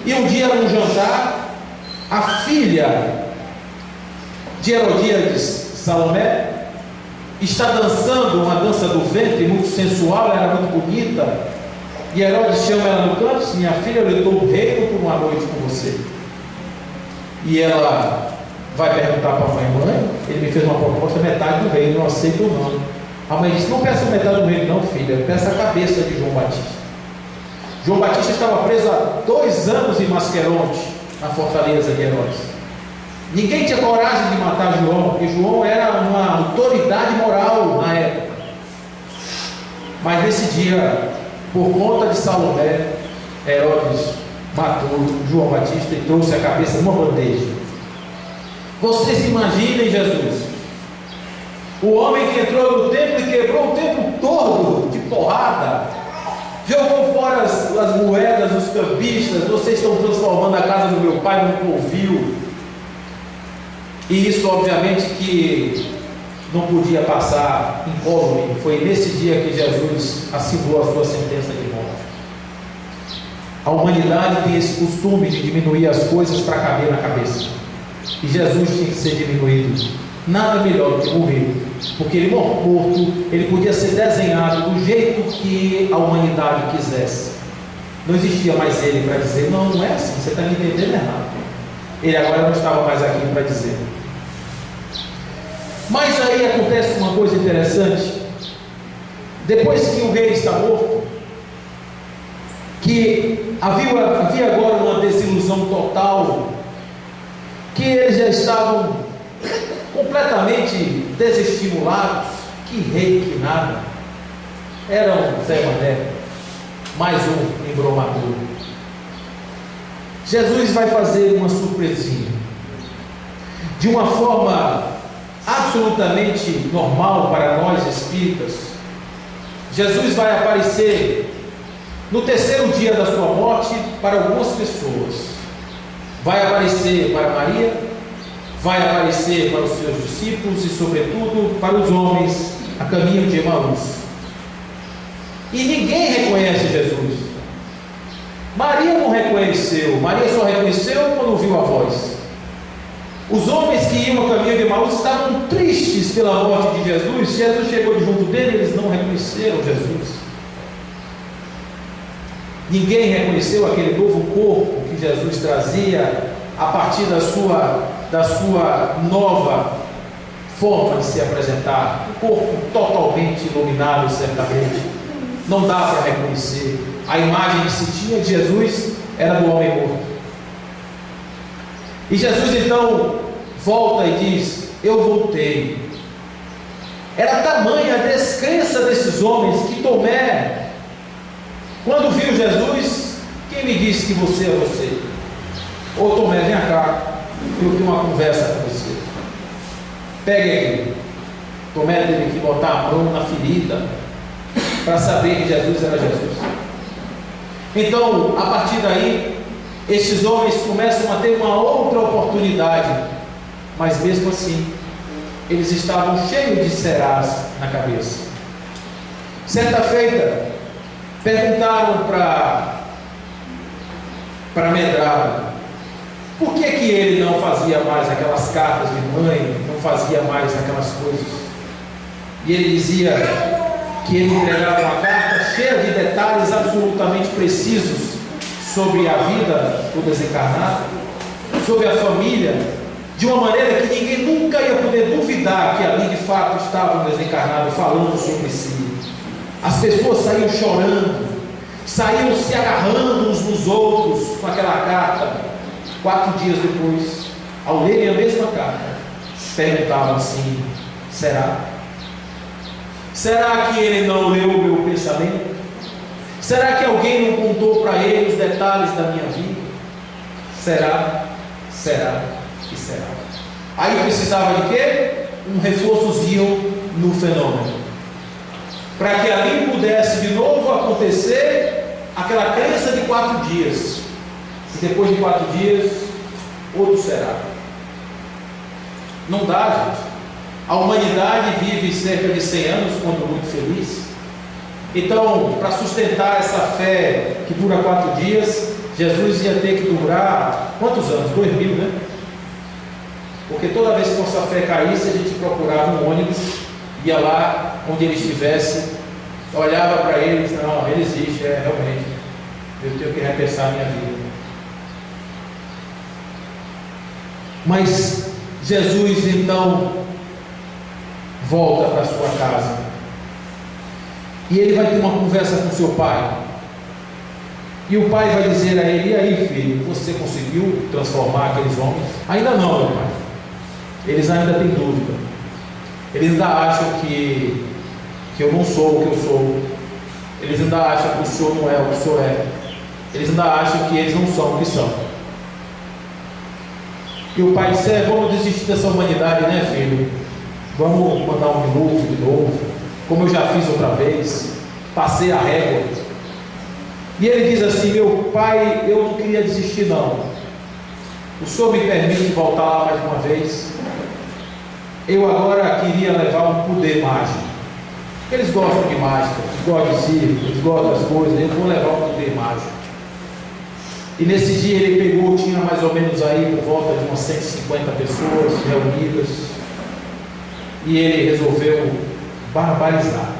E um dia, num jantar, a filha de Herodíades, Salomé, está dançando uma dança do ventre muito sensual, ela era muito bonita, e Herodes chama ela no canto e diz: minha filha, eu lhe dou o reino por uma noite com você. E ela vai perguntar para a mãe: ele me fez uma proposta, metade do reino, não aceito ou não. A mãe disse: não peça metade do reino não, filha, peça a cabeça de João Batista. João Batista estava preso há 2 anos em Masqueronte, na fortaleza de Herodes. Ninguém tinha coragem de matar João, porque João era uma autoridade moral na época. Mas nesse dia, por conta de Salomé, Herodes matou João Batista e trouxe a cabeça numa bandeja. Vocês imaginem Jesus, o homem que entrou no templo e quebrou o templo todo de porrada, jogou fora as moedas, os cambistas. Vocês estão transformando a casa do meu pai num covil. E isso obviamente que não podia passar incólume. Foi nesse dia que Jesus assinou a sua sentença de morte. A humanidade tem esse costume de diminuir as coisas para caber na cabeça, e Jesus tinha que ser diminuído. Nada melhor do que morrer, porque ele morto, ele podia ser desenhado do jeito que a humanidade quisesse. Não existia mais ele para dizer: não, não é assim, você está me entendendo errado. Ele agora não estava mais aqui para dizer. Mas aí acontece uma coisa interessante. Depois que o rei está morto, que havia agora uma desilusão total, que eles já estavam completamente desestimulados. Que rei, que nada. Era um Zé Mané, mais um embromador. Jesus vai fazer uma surpresinha, de uma forma absolutamente normal para nós espíritas. Jesus vai aparecer no 3º dia da sua morte para algumas pessoas. Vai aparecer para Maria, vai aparecer para os seus discípulos e sobretudo para os homens a caminho de Emaús. E ninguém reconhece Jesus. Maria não reconheceu, Maria só reconheceu quando ouviu a voz. Os homens que iam a caminho de Emaús estavam tristes pela morte de Jesus. Jesus chegou de junto dele, eles não reconheceram Jesus. Ninguém reconheceu aquele novo corpo que Jesus trazia a partir da sua nova forma de se apresentar. Um corpo totalmente iluminado, certamente. Não dá para reconhecer. A imagem que se tinha de Jesus era do homem morto. E Jesus então volta e diz: eu voltei. Era tamanha a descrença desses homens que Tomé Quando viu Jesus, quem me disse que você é você? Ô Tomé, vem cá, eu tenho uma conversa com você. Pegue aqui. Tomé teve que botar a mão na ferida para saber que Jesus era Jesus. Então, a partir daí, estes homens começam a ter uma outra oportunidade, mas mesmo assim, eles estavam cheios de serás na cabeça. Certa feita, perguntaram para Medrado, por que ele não fazia mais aquelas cartas de mãe, não fazia mais aquelas coisas? E ele dizia que ele entregava uma carta cheia de detalhes absolutamente precisos sobre a vida do desencarnado, sobre a família, de uma maneira que ninguém nunca ia poder duvidar que ali de fato estava um desencarnado falando sobre si. As pessoas saíam chorando, saíam se agarrando uns nos outros com aquela carta. 4 dias depois, ao lerem a mesma carta, perguntavam assim: será? Será que ele não leu o meu pensamento? Será que alguém não contou para ele os detalhes da minha vida? Será? Será? E será? Aí precisava de quê? Um reforçozinho no fenômeno, para que ali pudesse de novo acontecer aquela crença de 4 dias. E depois de 4 dias, outro será. Não dá, gente. A humanidade vive cerca de 100 anos, quando muito feliz. Então, para sustentar essa fé que dura 4 dias, Jesus ia ter que durar quantos anos? 2000, né? Porque toda vez que nossa fé caísse, a gente procurava um ônibus, ia lá onde ele estivesse, olhava para ele e disse: não, ele existe, realmente, eu tenho que repensar a minha vida. Mas Jesus então volta para sua casa e ele vai ter uma conversa com seu pai, e o pai vai dizer a ele: e aí, filho, você conseguiu transformar aqueles homens? Ainda não, meu pai. Eles ainda têm dúvida, eles ainda acham que eu não sou o que eu sou, eles ainda acham que o senhor não é o que o senhor é, eles ainda acham que eles não são o que são. E o pai disse: vamos desistir dessa humanidade, né, filho? Vamos mandar um dilúvio de novo, como eu já fiz outra vez, passei a régua. E ele diz assim: meu pai, eu não queria desistir não, o senhor me permite voltar lá mais uma vez? Eu agora queria levar um poder mágico. Eles gostam de mágica, eles gostam de circo, eles gostam das coisas, eu vou levar um poder mágico. E nesse dia ele pegou, tinha mais ou menos aí por volta de umas 150 pessoas reunidas, e ele resolveu barbarizar.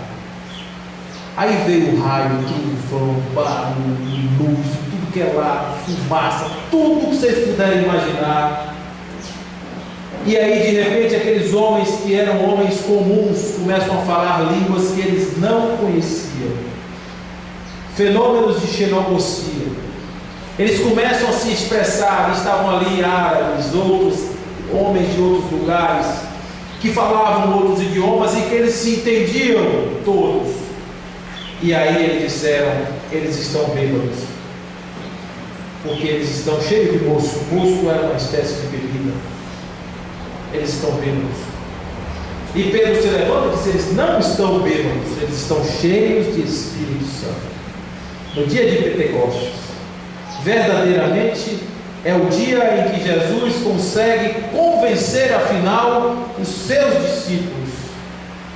Aí veio o raio, trovão, barulho, luz, tudo que é lá, fumaça, tudo que vocês puderem imaginar. E aí de repente aqueles homens que eram homens comuns começam a falar línguas que eles não conheciam, fenômenos de xenofobia. Eles começam a se expressar. Estavam ali árabes, outros homens de outros lugares, que falavam outros idiomas e que eles se entendiam todos. E aí eles disseram: eles estão bêbados, porque eles estão cheios de mosto. Mosto era uma espécie de bebida. Eles estão bêbados. E Pedro se levanta e diz: eles não estão bêbados, eles estão cheios de Espírito Santo. No dia de Pentecostes, verdadeiramente é o dia em que Jesus consegue convencer afinal os seus discípulos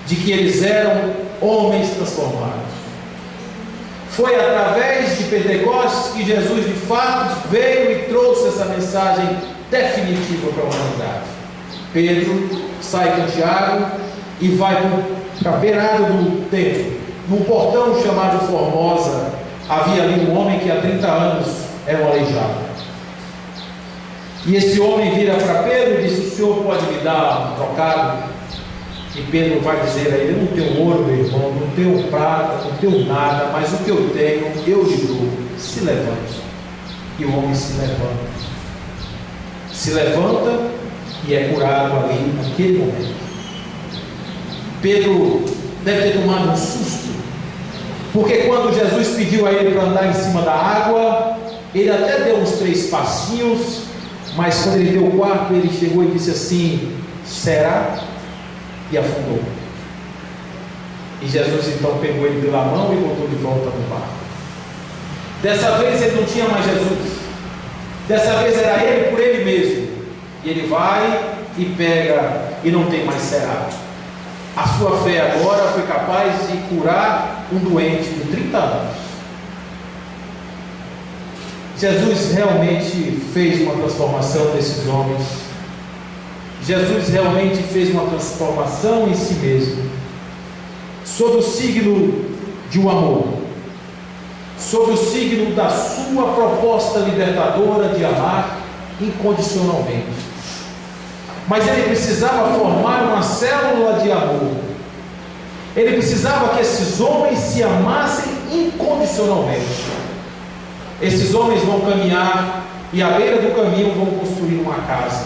de que eles eram homens transformados. Foi através de Pentecostes que Jesus de fato veio e trouxe essa mensagem definitiva para a humanidade. Pedro sai com Tiago e vai para a beirada do templo. Num portão chamado Formosa, havia ali um homem que há 30 anos era um aleijado. E esse homem vira para Pedro e diz: o senhor pode me dar um trocado? E Pedro vai dizer a ele: eu não tenho ouro, meu irmão, não tenho prata, não tenho nada, mas o que eu tenho, eu lhe dou. Se levante. E o homem se levanta. Se levanta e é curado ali naquele momento. Pedro deve ter tomado um susto, Porque quando Jesus pediu a ele para andar em cima da água, ele até deu uns 3 passinhos, mas quando ele deu o quarto, ele chegou e disse assim: será? E afundou. E Jesus então pegou ele pela mão e botou de volta no barco. Dessa vez ele não tinha mais Jesus, dessa vez era ele por ele mesmo. E ele vai e pega, e não tem mais será. A sua fé agora foi capaz de curar um doente de 30 anos. Jesus realmente fez uma transformação desses homens. Jesus realmente fez uma transformação em si mesmo, sob o signo de um amor, sob o signo da sua proposta libertadora de amar incondicionalmente. Mas ele precisava formar uma célula de amor. Ele precisava que esses homens se amassem incondicionalmente. Esses homens vão caminhar e à beira do caminho vão construir uma casa,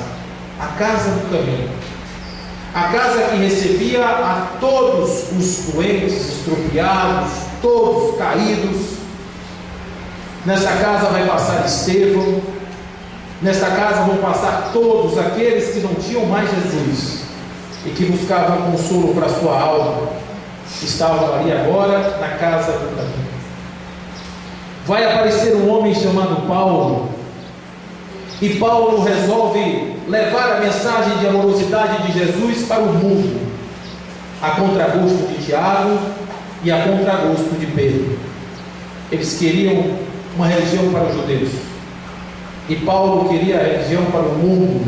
a casa do caminho, a casa que recebia a todos os doentes, estropiados, todos caídos. Nessa casa vai passar Estevão. Nesta casa vão passar todos aqueles que não tinham mais Jesus e que buscavam consolo para a sua alma. Estavam ali agora na casa do caminho. Vai aparecer um homem chamado Paulo, e Paulo resolve levar a mensagem de amorosidade de Jesus para o mundo, a contragosto de Tiago e a contragosto de Pedro. Eles queriam uma religião para os judeus, e Paulo queria a religião para o mundo.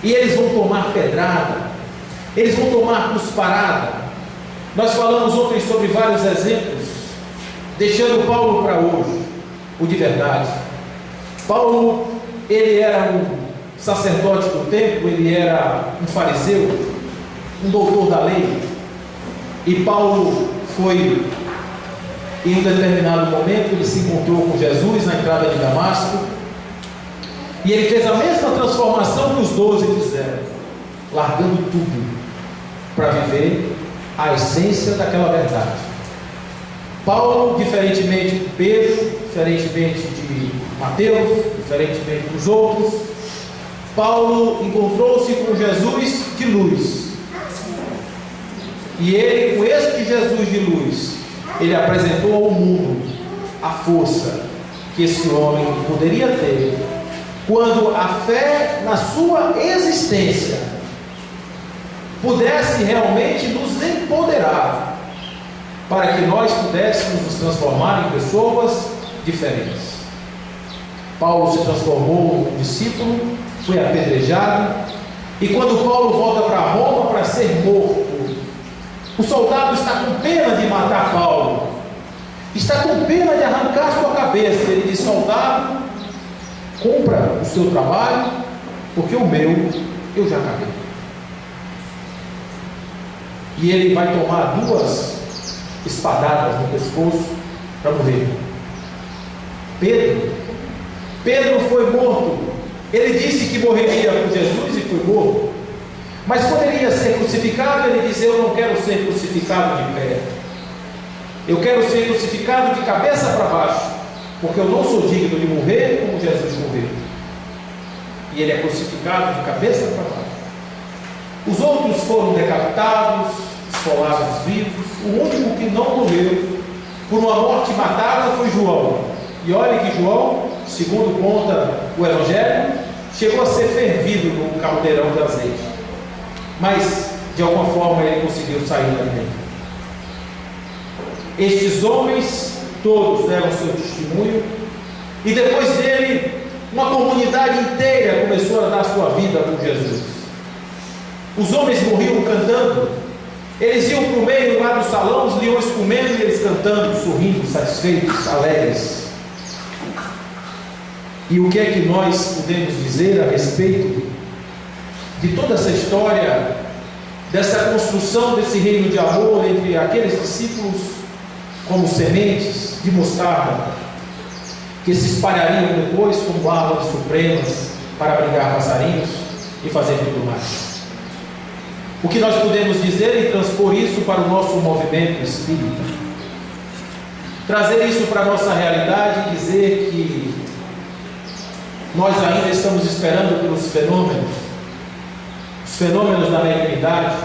E eles vão tomar pedrada, eles vão tomar cusparada. Nós falamos ontem sobre vários exemplos, deixando Paulo para hoje, o de verdade. Paulo, ele era um sacerdote do templo, ele era um fariseu, um doutor da lei. E Paulo foi, em um determinado momento, ele se encontrou com Jesus na entrada de Damasco, e ele fez a mesma transformação que os 12 fizeram, largando tudo para viver a essência daquela verdade. Paulo, diferentemente de Pedro, diferentemente de Mateus, diferentemente dos outros, Paulo encontrou-se com Jesus de luz. E ele, com este Jesus de luz, ele apresentou ao mundo a força que esse homem poderia ter quando a fé na sua existência pudesse realmente nos empoderar, para que nós pudéssemos nos transformar em pessoas diferentes. Paulo se transformou em discípulo, foi apedrejado, e quando Paulo volta para Roma para ser morto, o soldado está com pena de matar Paulo, está com pena de arrancar sua cabeça. Ele diz: soldado, cumpra o seu trabalho, porque o meu eu já acabei. E ele vai tomar 2 espadadas no pescoço para morrer. Pedro foi morto. Ele disse que morreria com Jesus e foi morto. Mas quando ele ia ser crucificado, ele disse: eu não quero ser crucificado de pé, eu quero ser crucificado de cabeça para baixo, porque eu não sou digno de morrer como Jesus morreu. E ele é crucificado de cabeça para baixo. Os outros foram decapitados, esfolados vivos. O único que não morreu por uma morte matada foi João. E olha que João, segundo conta o Evangelho, chegou a ser fervido no caldeirão de azeite, mas de alguma forma ele conseguiu sair dali dentro. Estes homens todos deram seu testemunho, e depois dele uma comunidade inteira começou a dar sua vida com Jesus. Os homens morriam cantando, eles iam para o meio lá do salão, os leões comendo e eles cantando, sorrindo, satisfeitos, alegres. E o que é que nós podemos dizer a respeito de toda essa história, dessa construção desse reino de amor entre aqueles discípulos como sementes de mostarda, que se espalhariam depois como árvores supremas para abrigar passarinhos e fazer tudo mais? O que nós podemos dizer e transpor isso para o nosso movimento espírita? trazer isso para a nossa realidade e dizer que nós ainda estamos esperando pelos fenômenos, os fenômenos da mediunidade,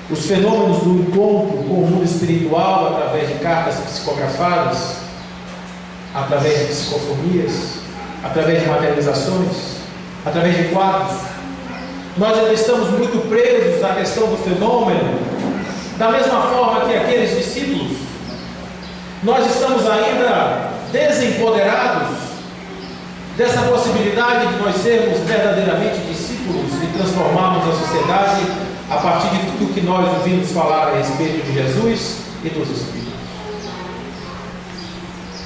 os fenômenos do encontro com o mundo espiritual através de cartas psicografadas, através de psicofonias, através de materializações, através de quadros. Nós ainda estamos muito presos à questão do fenômeno, da mesma forma que aqueles discípulos. Nós estamos ainda desempoderados dessa possibilidade de nós sermos verdadeiramente discípulos e transformarmos a sociedade a partir de tudo que nós ouvimos falar a respeito de Jesus e dos Espíritos.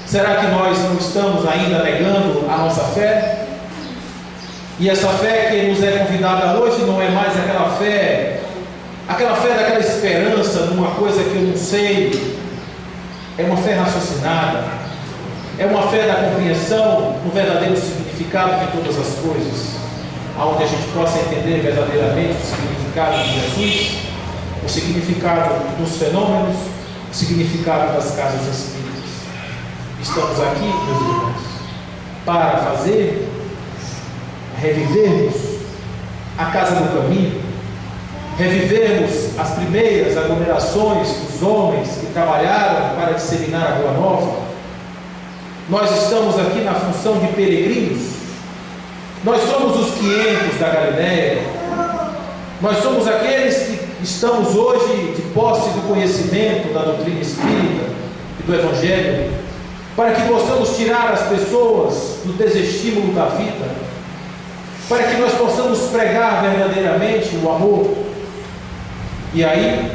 Será que nós não estamos ainda negando a nossa fé? E essa fé que nos é convidada hoje não é mais aquela fé daquela esperança numa coisa que eu não sei. É uma fé raciocinada, é uma fé da compreensão no verdadeiro significado de todas as coisas, onde a gente possa entender verdadeiramente o significado de Jesus, o significado dos fenômenos, o significado das casas espíritas. Estamos aqui, meus irmãos, para revivermos a casa do caminho, revivermos as primeiras aglomerações dos homens que trabalharam para disseminar a Boa Nova. Nós estamos aqui na função de peregrinos. Nós somos os 500 da Galileia. Nós somos aqueles que estamos hoje de posse do conhecimento da doutrina espírita e do Evangelho, para que possamos tirar as pessoas do desestímulo da vida, para que nós possamos pregar verdadeiramente o amor. E aí,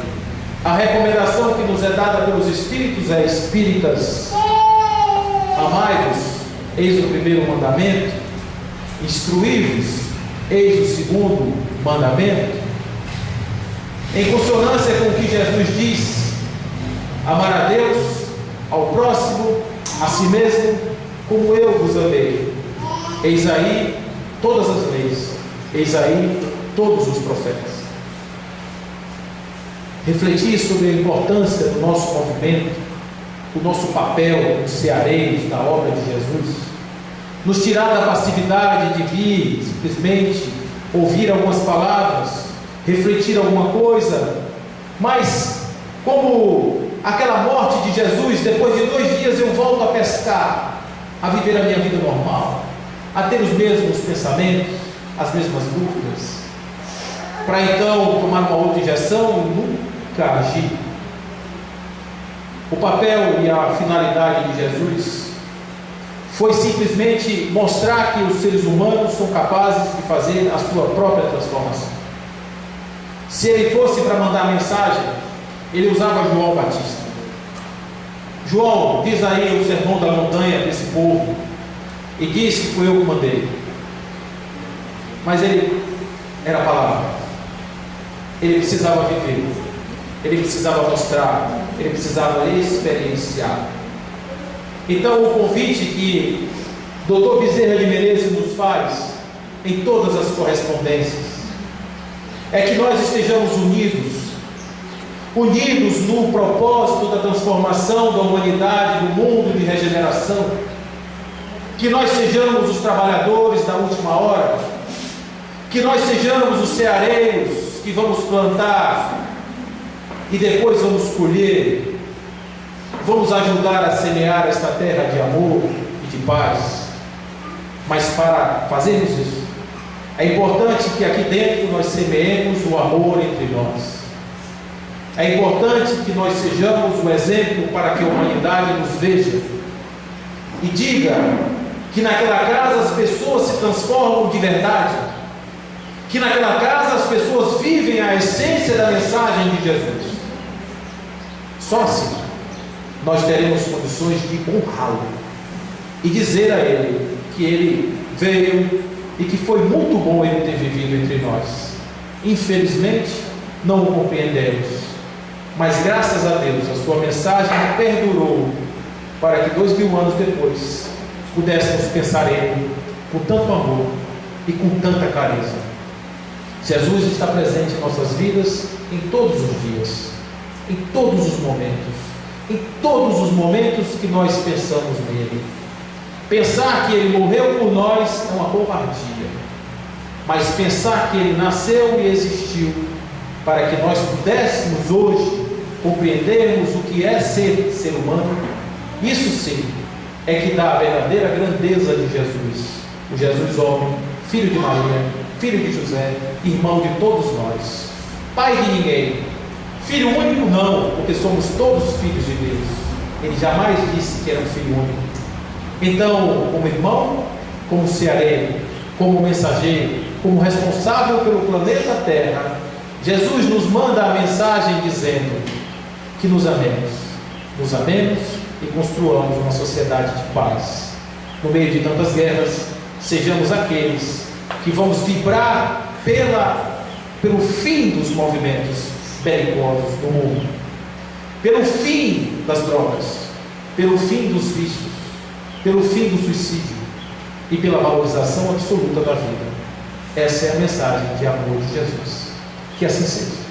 a recomendação que nos é dada pelos Espíritos é: espíritas, amai-vos, eis o primeiro mandamento, instruí-vos, eis o segundo mandamento. Em consonância com o que Jesus diz: amar a Deus, ao próximo, a si mesmo, como eu vos amei. Eis aí todas as leis, eis aí todos os profetas. Refletir sobre a importância do nosso movimento, o nosso papel como ceareiros da obra de Jesus, nos tirar da passividade de vir simplesmente ouvir algumas palavras, refletir alguma coisa, mas como aquela morte de Jesus, depois de 2 dias eu volto a pescar, a viver a minha vida normal, a ter os mesmos pensamentos, as mesmas dúvidas, para então tomar uma outra injeção e nunca agir. O papel e a finalidade de Jesus foi simplesmente mostrar que os seres humanos são capazes de fazer a sua própria transformação. Se ele fosse para mandar mensagem, ele usava João Batista. João, diz aí o sermão da montanha para esse povo, e diz que foi eu que mandei. Mas ele era a palavra, ele precisava viver, ele precisava mostrar, ele precisava experienciar. Então o convite que Dr. Bezerra de Menezes nos faz em todas as correspondências é que nós estejamos unidos no propósito da transformação da humanidade, do mundo de regeneração, que nós sejamos os trabalhadores da última hora, que nós sejamos os ceareiros que vamos plantar e depois vamos colher, vamos ajudar a semear esta terra de amor e de paz. Mas para fazermos isso, é importante que aqui dentro nós semeemos o amor entre nós. É importante que nós sejamos o exemplo para que a humanidade nos veja e diga que naquela casa as pessoas se transformam de verdade, que naquela casa as pessoas vivem a essência da mensagem de Jesus. Só assim nós teremos condições de honrá-lo e dizer a ele que ele veio e que foi muito bom ele ter vivido entre nós. Infelizmente não o compreendemos, mas graças a Deus a sua mensagem perdurou para que 2000 anos depois pudéssemos pensar ele com tanto amor e com tanta clareza. Jesus está presente em nossas vidas em todos os dias, em todos os momentos, em todos os momentos que nós pensamos nele. Pensar que ele morreu por nós é uma covardia, mas pensar que ele nasceu e existiu para que nós pudéssemos hoje compreendermos o que é ser humano, isso sim é que dá a verdadeira grandeza de Jesus. O Jesus homem, filho de Maria, filho de José, irmão de todos nós, pai de ninguém, filho único não, porque somos todos filhos de Deus. Ele jamais disse que era um filho único. Então, como irmão, como cearense, como mensageiro, como responsável pelo planeta Terra, Jesus nos manda a mensagem dizendo que nos amemos e construamos uma sociedade de paz. No meio de tantas guerras, sejamos aqueles que vamos vibrar pelo fim dos movimentos belicosos do mundo, pelo fim das drogas, pelo fim dos vícios, pelo fim do suicídio e pela valorização absoluta da vida. Essa é a mensagem de amor de Jesus. Que assim seja.